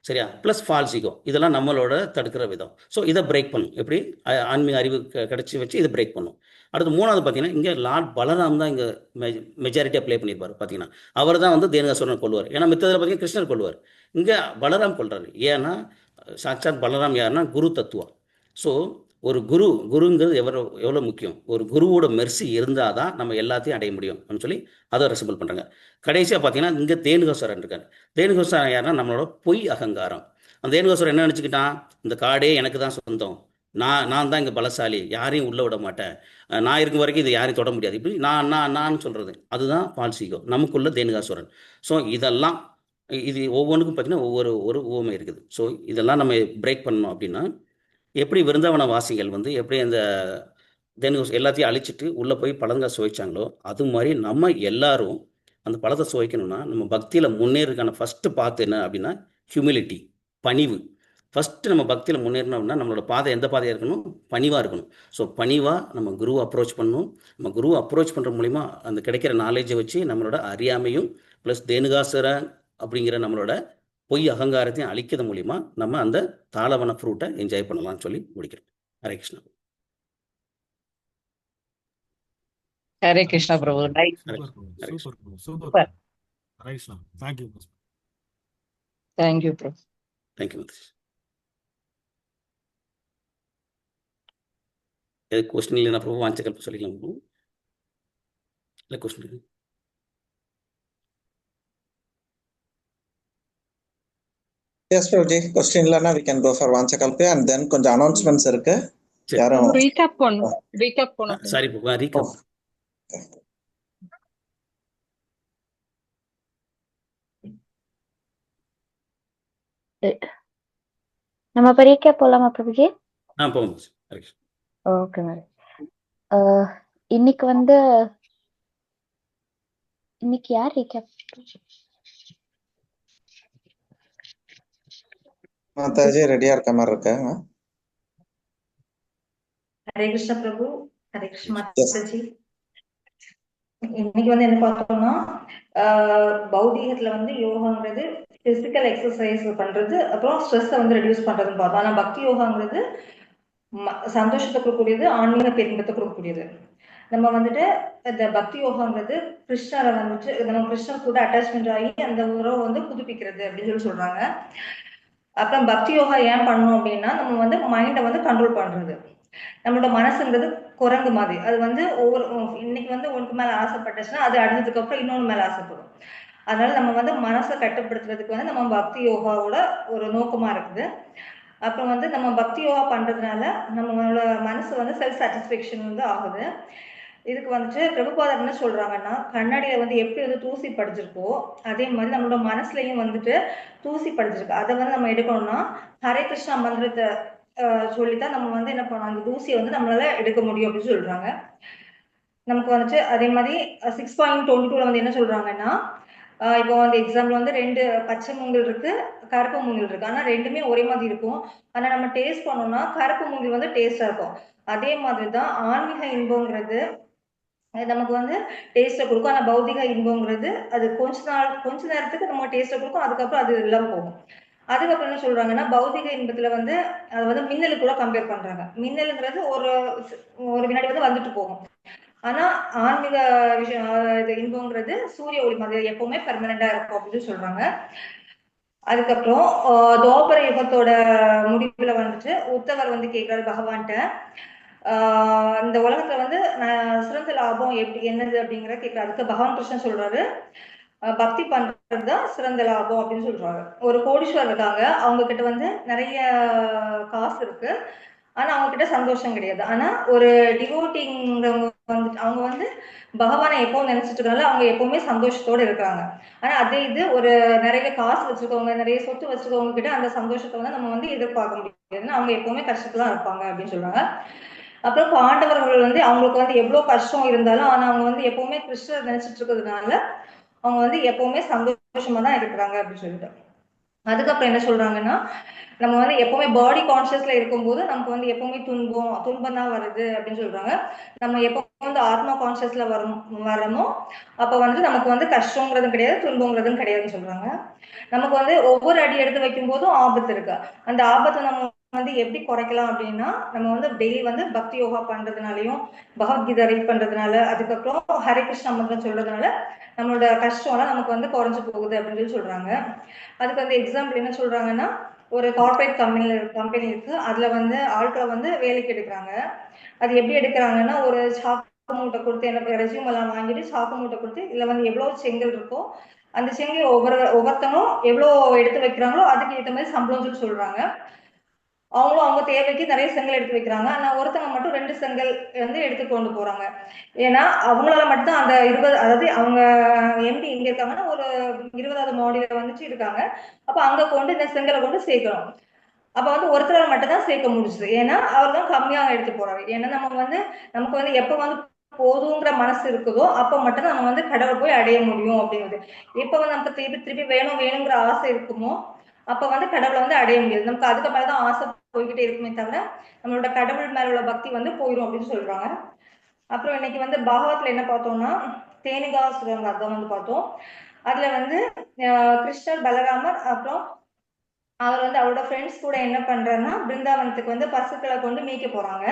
சரியா, ப்ளஸ் ஃபால்ஸ் ஈகோ, இதெல்லாம் நம்மளோட தடுக்கிற விதம். ஸோ இதை பிரேக் பண்ணும், எப்படி ஆன்மீக அறிவு கிடச்சி வச்சு இதை பிரேக் பண்ணும். அடுத்து 3வது பார்த்தீங்கன்னா, இங்கே லார்ட் பலராம் தான் இங்கே மெஜாரிட்டியாக ப்ளே பண்ணியிருப்பார். பார்த்தீங்கன்னா அவர் தான் வந்து தேனுகாசுரனை கொள்வார். ஏன்னா மித்ததில் பார்த்தீங்கன்னா கிருஷ்ணர் கொள்வார், இங்கே பலராம் கொள்றாரு. ஏன்னா சாட்சாத் பலராம் யாருன்னா குரு தத்துவா. ஸோ ஒரு குருங்கிறது எவ்வளோ முக்கியம், ஒரு குருவோட மெர்சி இருந்தால் தான் நம்ம எல்லாத்தையும் அடைய முடியும் அப்படின்னு சொல்லி அதை ரெசிபிள் பண்ணுறாங்க. கடைசியாக பார்த்தீங்கன்னா இங்கே தேனுகாசுரன் இருக்காரு. தேனுகாசுரன் யாருன்னா நம்மளோட பொய் அகங்காரம். அந்த தேனுகாசுரன் என்ன நினச்சிக்கிட்டான், இந்த காடே எனக்கு தான் சொந்தம், நான் தான் இங்கே பலசாலி, யாரையும் உள்ளே விட மாட்டேன், நான் இருக்கும் வரைக்கும் இதை யாரையும் தொட முடியாது, இப்படி நான் சொல்கிறது அதுதான் ஃபால்ஸ் ஈகோ, நமக்குள்ள தேனுகாசுரன். ஸோ இதெல்லாம் இது ஒவ்வொன்றுக்கும் பார்த்தீங்கன்னா ஒரு ஊமை இருக்குது. ஸோ இதெல்லாம் நம்ம பிரேக் பண்ணணும் அப்படின்னா, எப்படி விருந்தாவன வாசிகள் வந்து எப்படி அந்த தேனுகாசு எல்லாத்தையும் அழிச்சிட்டு உள்ளே போய் பழங்காய் சுவைச்சாங்களோ அது மாதிரி நம்ம எல்லாரும் அந்த பழத்தை சுவைக்கணும்னா நம்ம பக்தியில் முன்னேறதுக்கான ஃபஸ்ட்டு பாத்து என்ன அப்படின்னா ஹியூமிலிட்டி, பணிவு. ஃபஸ்ட்டு நம்ம பக்தியில் முன்னேறணும் அப்படின்னா நம்மளோட பாதை எந்த பாதையாக இருக்கணும், பணிவாக இருக்கணும். ஸோ பணிவாக நம்ம குருவை அப்ரோச் பண்ணணும். நம்ம குருவை அப்ரோச் பண்ணுற மூலிமா அந்த கிடைக்கிற நாலேஜை வச்சு நம்மளோட அறியாமையும் ப்ளஸ் தேனுகாசுரன் அப்படிங்கிற நம்மளோட பொய் அகங்காரத்தையும் அழிக்கிறது மூலிமா நம்ம அந்த தாளவன ஃப்ரூட்டை என்ஜாய் பண்ணலாம்னு சொல்லி முடிக்கிறோம். ஹரே கிருஷ்ணா. ஹரே கிருஷ்ணா பிரபு. சூப்பர். ஹரே கிருஷ்ணா. தேங்க்யூ பிரபு. தேங்க்யூ. क्वेश्चन இல்லைனா பிரபு வாஞ்சகல்ப சொல்லிக்கலாம் பிரபு. இல்லை क्वेश्चन Yes, Prabhuji. Question இல்லனா we can go for Vanchakalpa and then கொஞ்சம் announcements இருக்கு. யாரும் recap பண்ணு. சாரி பிரபு, ரீகேப். நம்ம இப்ப ரீகேப் போலாமா பிரபுஜி? போவோம். Okay madam. இன்னைக்கு யார் ரீகேப்? மாதாஜி ரெடியா இருக்க மாதிரி இருக்காங்க. ஹரே கிருஷ்ண பிரபு. ஹரே கிருஷ்ண மாதாஜி. இன்னைக்கு என்ன பார்த்தோம்னா, பௌதீகத்துல யோகாங்கிறது பிசிக்கல் எக்ஸசைஸ் பண்றது, அப்புறம் ஸ்ட்ரெஸ் ரெடியூஸ் பண்றதுன்னு பார்த்தோம். ஆனா பக்தி யோகாங்கிறது சந்தோஷத்தை கொடுக்கக்கூடியது, ஆன்மீக பேரின்பத்தை கொடுக்கக்கூடியது. நம்ம இந்த பக்தி யோகாங்கிறது கிருஷ்ணரை நம்ம கிருஷ்ணர் கூட அட்டாச்மெண்ட் ஆகி அந்த உறவை புதுப்பிக்கிறது அப்படின்னு சொல்றாங்க. அப்புறம் பக்தி யோகா ஏன் பண்ணணும் அப்படின்னா, நம்ம மைண்டை கண்ட்ரோல் பண்றது. நம்மளோட மனசுங்கிறது குரங்கு மாதிரி, அது ஒவ்வொரு இன்னைக்கு ஒன்றுக்கு மேல ஆசைப்பட்டுச்சுன்னா அது அடுத்ததுக்கு அப்புறம் இன்னொன்று மேல ஆசைப்படும். அதனால நம்ம வந்து மனசை கட்டுப்படுத்துறதுக்கு வந்து நம்ம பக்தி யோகாவோட ஒரு நோக்கமா இருக்குது. அப்புறம் வந்து நம்ம பக்தி யோகா பண்றதுனால நம்மளோட மனசு வந்து செல்ஃப் சாட்டிஸ்ஃபேக்ஷன் வந்து ஆகுது. இதுக்கு வந்துட்டு பிரபுபாதர் என்ன சொல்றாங்கன்னா, கண்ணாடியில வந்து எப்படி வந்து தூசி படிச்சிருக்கோ அதே மாதிரி நம்மளோட மனசுலயும் வந்துட்டு தூசி படிச்சிருக்கு. அதை வந்து நம்ம எடுக்கணும்னா ஹரே கிருஷ்ணா மந்திரத்தை சொல்லித்தான் நம்ம வந்து என்ன பண்ணணும், அந்த தூசியை வந்து நம்மளால எடுக்க முடியும் அப்படின்னு சொல்றாங்க. நமக்கு வந்துட்டு அதே மாதிரி 6.22 வந்து என்ன சொல்றாங்கன்னா, இப்போ வந்து எக்ஸாம்பிள் வந்து 2 பச்சை மூங்கில் இருக்கு, கருப்பு மூங்கில் இருக்கு. ஆனா ரெண்டுமே ஒரே மாதிரி இருக்கும். ஆனா நம்ம டேஸ்ட் பண்ணோம்னா கருப்பு மூங்கில் வந்து டேஸ்டா இருக்கும். அதே மாதிரிதான் ஆன்மீக இன்பங்கிறது நமக்கு வந்து டேஸ்ட்டை கொடுக்கும். ஆனா பௌதிக இன்பங்கிறது அது கொஞ்ச நேரத்துக்கு நம்ம டேஸ்ட்டை கொடுக்கும், அதுக்கப்புறம் அது எல்லாம் போகும். அதுக்கப்புறம் என்ன சொல்றாங்கன்னா, பௌதிக இன்பத்துல வந்து அது வந்து மின்னலு கூட கம்பேர் பண்றாங்க. மின்னலுங்கிறது ஒரு வினாடி வந்து வந்துட்டு போகும். ஆனா ஆன்மீக விஷயம் இது இன்பங்கிறது சூரிய ஒளி மாதிரி எப்பவுமே பெர்மனண்டா இருக்கும் அப்படின்னு சொல்றாங்க. அதுக்கப்புறம் துவாபர யுகத்தோட முடிவுல வந்துட்டு உத்தவர் வந்து கேட்கிறாரு பகவான்கிட்ட, இந்த உலகத்துல வந்து சிறந்த லாபம் எப்படி என்னது அப்படிங்கிற கேட்கிறாரு. அதுக்கு பகவான் கிருஷ்ணன் சொல்றாரு, பக்தி பண்றதுதான் சிறந்த லாபம் அப்படின்னு சொல்றாங்க. ஒரு கோடீஸ்வரர் இருக்காங்க, அவங்க கிட்ட வந்து நிறைய காசு இருக்கு, ஆனா அவங்க கிட்ட சந்தோஷம் கிடையாது. ஆனா ஒரு டிவோட்டிங்கிறவங்க வந்துட்டு அவங்க வந்து பகவானை எப்பவும் நினைச்சிட்டு இருக்காங்க, அவங்க எப்பவுமே சந்தோஷத்தோட இருக்காங்க. ஆனா அதே இது ஒரு நிறைய காசு வச்சிருக்கவங்க, நிறைய சொத்து வச்சிருக்கவங்க கிட்ட அந்த சந்தோஷத்தை வந்து நம்ம வந்து எதிர்பார்க்க முடியாதுன்னா அவங்க எப்பவுமே கஷ்டத்துல தான் இருப்பாங்க அப்படின்னு சொல்றாங்க. அப்புறம் பாண்டவர்கள் வந்து அவங்களுக்கு வந்து எவ்வளவு கஷ்டம் இருந்தாலும் ஆனா அவங்க வந்து எப்பவுமே கிருஷ்ணர் நினைச்சிட்டு இருக்கிறதுனால அவங்க வந்து எப்பவுமே சந்தோஷமா தான் இருக்கிறாங்க அப்படின்னு சொல்லிட்டு. அதுக்கப்புறம் என்ன சொல்றாங்கன்னா, நம்ம வந்து எப்பவுமே பாடி கான்சியஸ்ல இருக்கும்போது நமக்கு வந்து எப்பவுமே துன்பம் தான் வருது அப்படின்னு சொல்றாங்க. நம்ம எப்போ வந்து ஆத்மா கான்சியஸ்ல வரமோ அப்ப வந்து நமக்கு வந்து கஷ்டங்கிறதும் கிடையாது, துன்பங்கிறதும் கிடையாதுன்னு சொல்றாங்க. நமக்கு வந்து ஒவ்வொரு அடி எடுத்து வைக்கும் போதும் ஆபத்து இருக்கு. அந்த ஆபத்தை நம்ம வந்து எப்படி குறைக்கலாம் அப்படின்னா, நம்ம வந்து டெய்லி வந்து பக்தி யோகா பண்றதுனாலையும் பகவத்கீதை ரீட் பண்றதுனால அதுக்கப்புறம் ஹரே கிருஷ்ணா மந்திரம் சொல்றதுனால நம்மளோட கஷ்டம்லாம் நமக்கு வந்து குறைஞ்சு போகுது அப்படின்னு சொல்லி சொல்றாங்க. அதுக்கு வந்து எக்ஸாம்பிள் என்ன சொல்றாங்கன்னா, ஒரு கார்பரேட் கம்பெனி இருக்கு, அதுல வந்து ஆட்களை வந்து வேலைக்கு எடுக்கிறாங்க. அது எப்படி எடுக்கிறாங்கன்னா, ஒரு சாக்கு மூட்டை கொடுத்து என்ன ரெஸ்யூம் எல்லாம் வாங்கிட்டு சாக்கு மூட்டை கொடுத்து இதுல வந்து எவ்வளவு செங்கல் இருக்கோ அந்த செங்கல் ஒவ்வொருத்தனும் எவ்வளவு எடுத்து வைக்கிறாங்களோ அதுக்கு ஏற்ற மாதிரி சம்பளம் சொல்றாங்க. அவங்களும் அவங்க தேவைக்கு நிறைய செங்கல் எடுத்து வைக்கிறாங்க. ஆனா ஒருத்தவங்க மட்டும் 2 செங்கல் வந்து எடுத்து கொண்டு போறாங்க. ஏன்னா அவங்களால மட்டும் அந்த 20, அதாவது அவங்க எம்டி இங்க இருக்காங்கன்னா ஒரு 20வது மாடியில வந்துட்டு இருக்காங்க. அப்ப அங்க கொண்டு இந்த செங்கலை கொண்டு சேர்க்கணும். அப்ப வந்து ஒருத்தரால் மட்டும் தான் சேர்க்க முடிஞ்சுது. ஏன்னா அவர் தான் கம்மியா எடுத்து போறாரு. ஏன்னா நமக்கு வந்து எப்ப வந்து போதுங்கிற மனசு இருக்குதோ அப்ப மட்டும் நம்ம வந்து கடவுள் போய் அடைய முடியும் அப்படிங்கிறது. எப்ப வந்து நமக்கு திருப்பி வேணுங்கிற ஆசை இருக்குமோ அப்ப வந்து கடவுளை வந்து அடைய முடியாது. நமக்கு அதுக்கு மேலதான் ஆசை போய்கிட்டே இருக்குமே தவிர நம்மளோட கடவுள் மேல உள்ள பக்தி வந்து போயிடும் அப்படின்னு சொல்றாங்க. அப்புறம் இன்னைக்கு வந்து பாகவத்துல என்ன பார்த்தோம்னா, தேனிகாசுரன் வதம் வந்து பார்த்தோம். அதுல வந்து கிருஷ்ணர் பலராமர் அப்புறம் அவர் வந்து அவரோட ஃப்ரெண்ட்ஸ் கூட என்ன பண்றாருன்னா பிருந்தாவனத்துக்கு வந்து பசுக்களை கொண்டு மேய்க்க போறாங்க.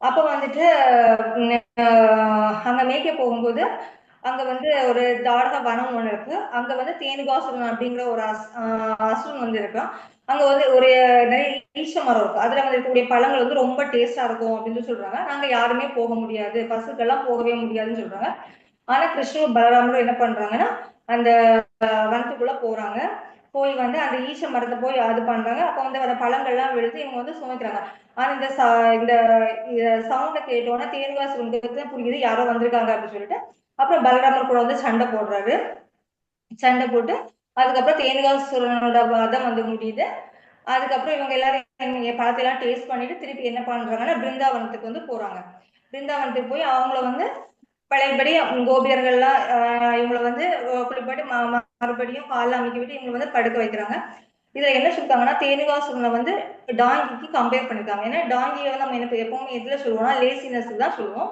அப்ப வந்துட்டு அங்க மேய்க்க போகும்போது அங்க வந்து ஒரு தாடக வனம் ஒண்ணு இருக்கு. அங்க வந்து தேனுகாசுரன் அப்படிங்கிற ஒரு அசுரன் வந்து இருக்கான். அங்க வந்து ஒரு நிறைய ஈச்ச மரம் இருக்கு. அதுல வந்து இருக்கக்கூடிய பழங்கள் வந்து ரொம்ப டேஸ்டா இருக்கும் அப்படின்னு சொல்றாங்க. நாங்க யாருமே போக முடியாது, பசுக்கெல்லாம் போகவே முடியாதுன்னு சொல்றாங்க. ஆனா கிருஷ்ணர் பலராமரும் என்ன பண்றாங்கன்னா அந்த வனத்துக்குள்ள போறாங்க. போய் வந்து அந்த ஈச்ச மரத்தை போய் அது பண்றாங்க. அப்ப வந்து அந்த பழங்கள்லாம் விழுது இவங்க வந்து சுமைக்கிறாங்க. ஆனா இந்த சவுண்டை கேட்டோன்னா தேனுகாசுரனுக்கு புரியுது யாரோ வந்திருக்காங்க அப்படின்னு சொல்லிட்டு அப்புறம் பலராமர் கூட வந்து சண்டை போடுறாரு. சண்டை போட்டு அதுக்கப்புறம் தேனுகாசுரனோட வதம் வந்து முடியுது. அதுக்கப்புறம் இவங்க எல்லாரும் பழத்தை எல்லாம் டேஸ்ட் பண்ணிட்டு திருப்பி என்ன பண்றாங்கன்னா பிருந்தாவனத்துக்கு வந்து போறாங்க. பிருந்தாவனத்துக்கு போய் அவங்கள வந்து பழையபடி கோபியர்கள்லாம் இவங்களை வந்து குளிப்பாட்டி மறுபடியும் காலில் அமைக்க விட்டு இவங்களை வந்து படுக்க வைக்கிறாங்க. இதுல என்ன சொல்லிருக்காங்கன்னா தேனுகாசுரனை வந்து டாங்கிக்கு கம்பேர் பண்ணிருக்காங்க. ஏன்னா டாங்கியை வந்து நம்ம என்ன எப்பவுமே எதுல சொல்லுவோம்னா லேசினஸ் தான் சொல்லுவோம்.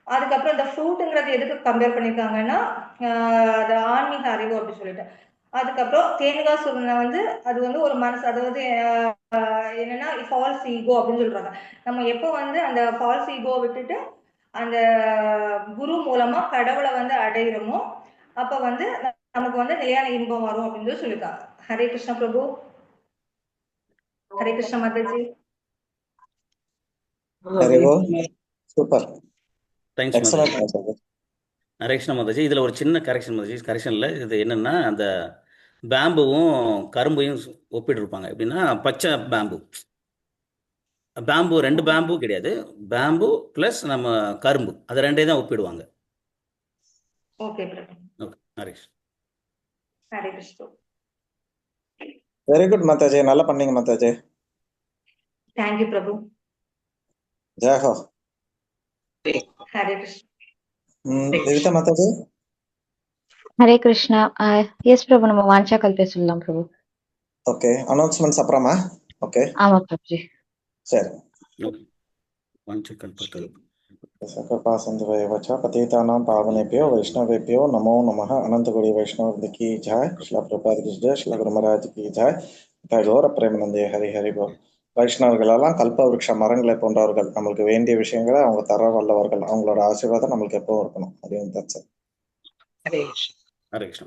அதுக்கப்புறம் இந்த ஃப்ரூட்டுங்கிறது எதுக்கு கம்பேர் பண்ணிருக்காங்கன்னா அது ஆன்மீக அறிவு அப்படின்னு சொல்லிட்டு. அதுக்கப்புறம் தேனுகாசுரனை வந்து அது வந்து ஒரு மனசு, அதாவது என்னன்னா ஃபால்ஸ் ஈகோ அப்படின்னு சொல்றாங்க. நம்ம எப்போ வந்து அந்த ஃபால்ஸ் ஈகோ விட்டுட்டு அந்த குரு மூலமா கடவுளை வந்து அடைகிறோமோ அப்ப வந்து நமக்கு வந்து நிலையான இன்பம் வரும் அப்படின்னு சொல்லியிருக்காங்க. ஹரே கிருஷ்ண பிரபு. ஹரே கிருஷ்ண மாதாஜி. சூப்பர். எக்ஸலென்ட். ஹரே கிருஷ்ணா மாதாஜி. இதில் ஒரு சின்ன கரெக்ஷன் மாதாஜி. கரெக்ஷனில் இது என்னென்னா, அந்த பேம்புவும் கரும்பையும் ஒப்பிட்டுருப்பாங்க. எப்படின்னா பச்சை பேம்பு, பேம்பு 2 பேம்பு கிடையாது, பேம்பு ப்ளஸ் நம்ம கரும்பு, அதை 2 தான் ஒப்பிடுவாங்க. Okay Prabhu. Okay, Hare Krishna. Hare Krishna. Very good Mataji, நல்லா பண்ணீங்க மாதாஜி. தேங்க்யூ பிரபு. ஜெயஹோ. ஹரே கிருஷ்ணா. நிவிதா மாதாஜி. ஹரே கிருஷ்ணா. எஸ் பிரபு, நம்ம வாஞ்சா கல்பே சொல்லலாம் பிரபு. ஓகே, அனௌன்ஸ்மெண்ட்ஸ் அப்புறமா. ஓகே, ஆமா பிரபுஜி. சரி. வாஞ்சகல்பதரு सकलपासंधवैवच पतितानां पावनेभ्यो वैष्णवेभ्यो नमो नमः. अनंत कोटि वैष्णव की जय. श्रील प्रभुपाद की जय. श्रील गुरु महाराज की जय. கௌர பிரேமநந்தே ஹரி ஹரி போல். வைஷ்ணவர்கள் எல்லாம் கல்ப விருட்ச மரங்களை போன்றவர்கள். நம்மளுக்கு வேண்டிய விஷயங்களை அவங்க தர வல்லவர்கள். அவங்களோட ஆசீர்வாதம் நம்மளுக்கு எப்பவும் இருக்கணும். அப்படின்னு ஹரே கிருஷ்ணா.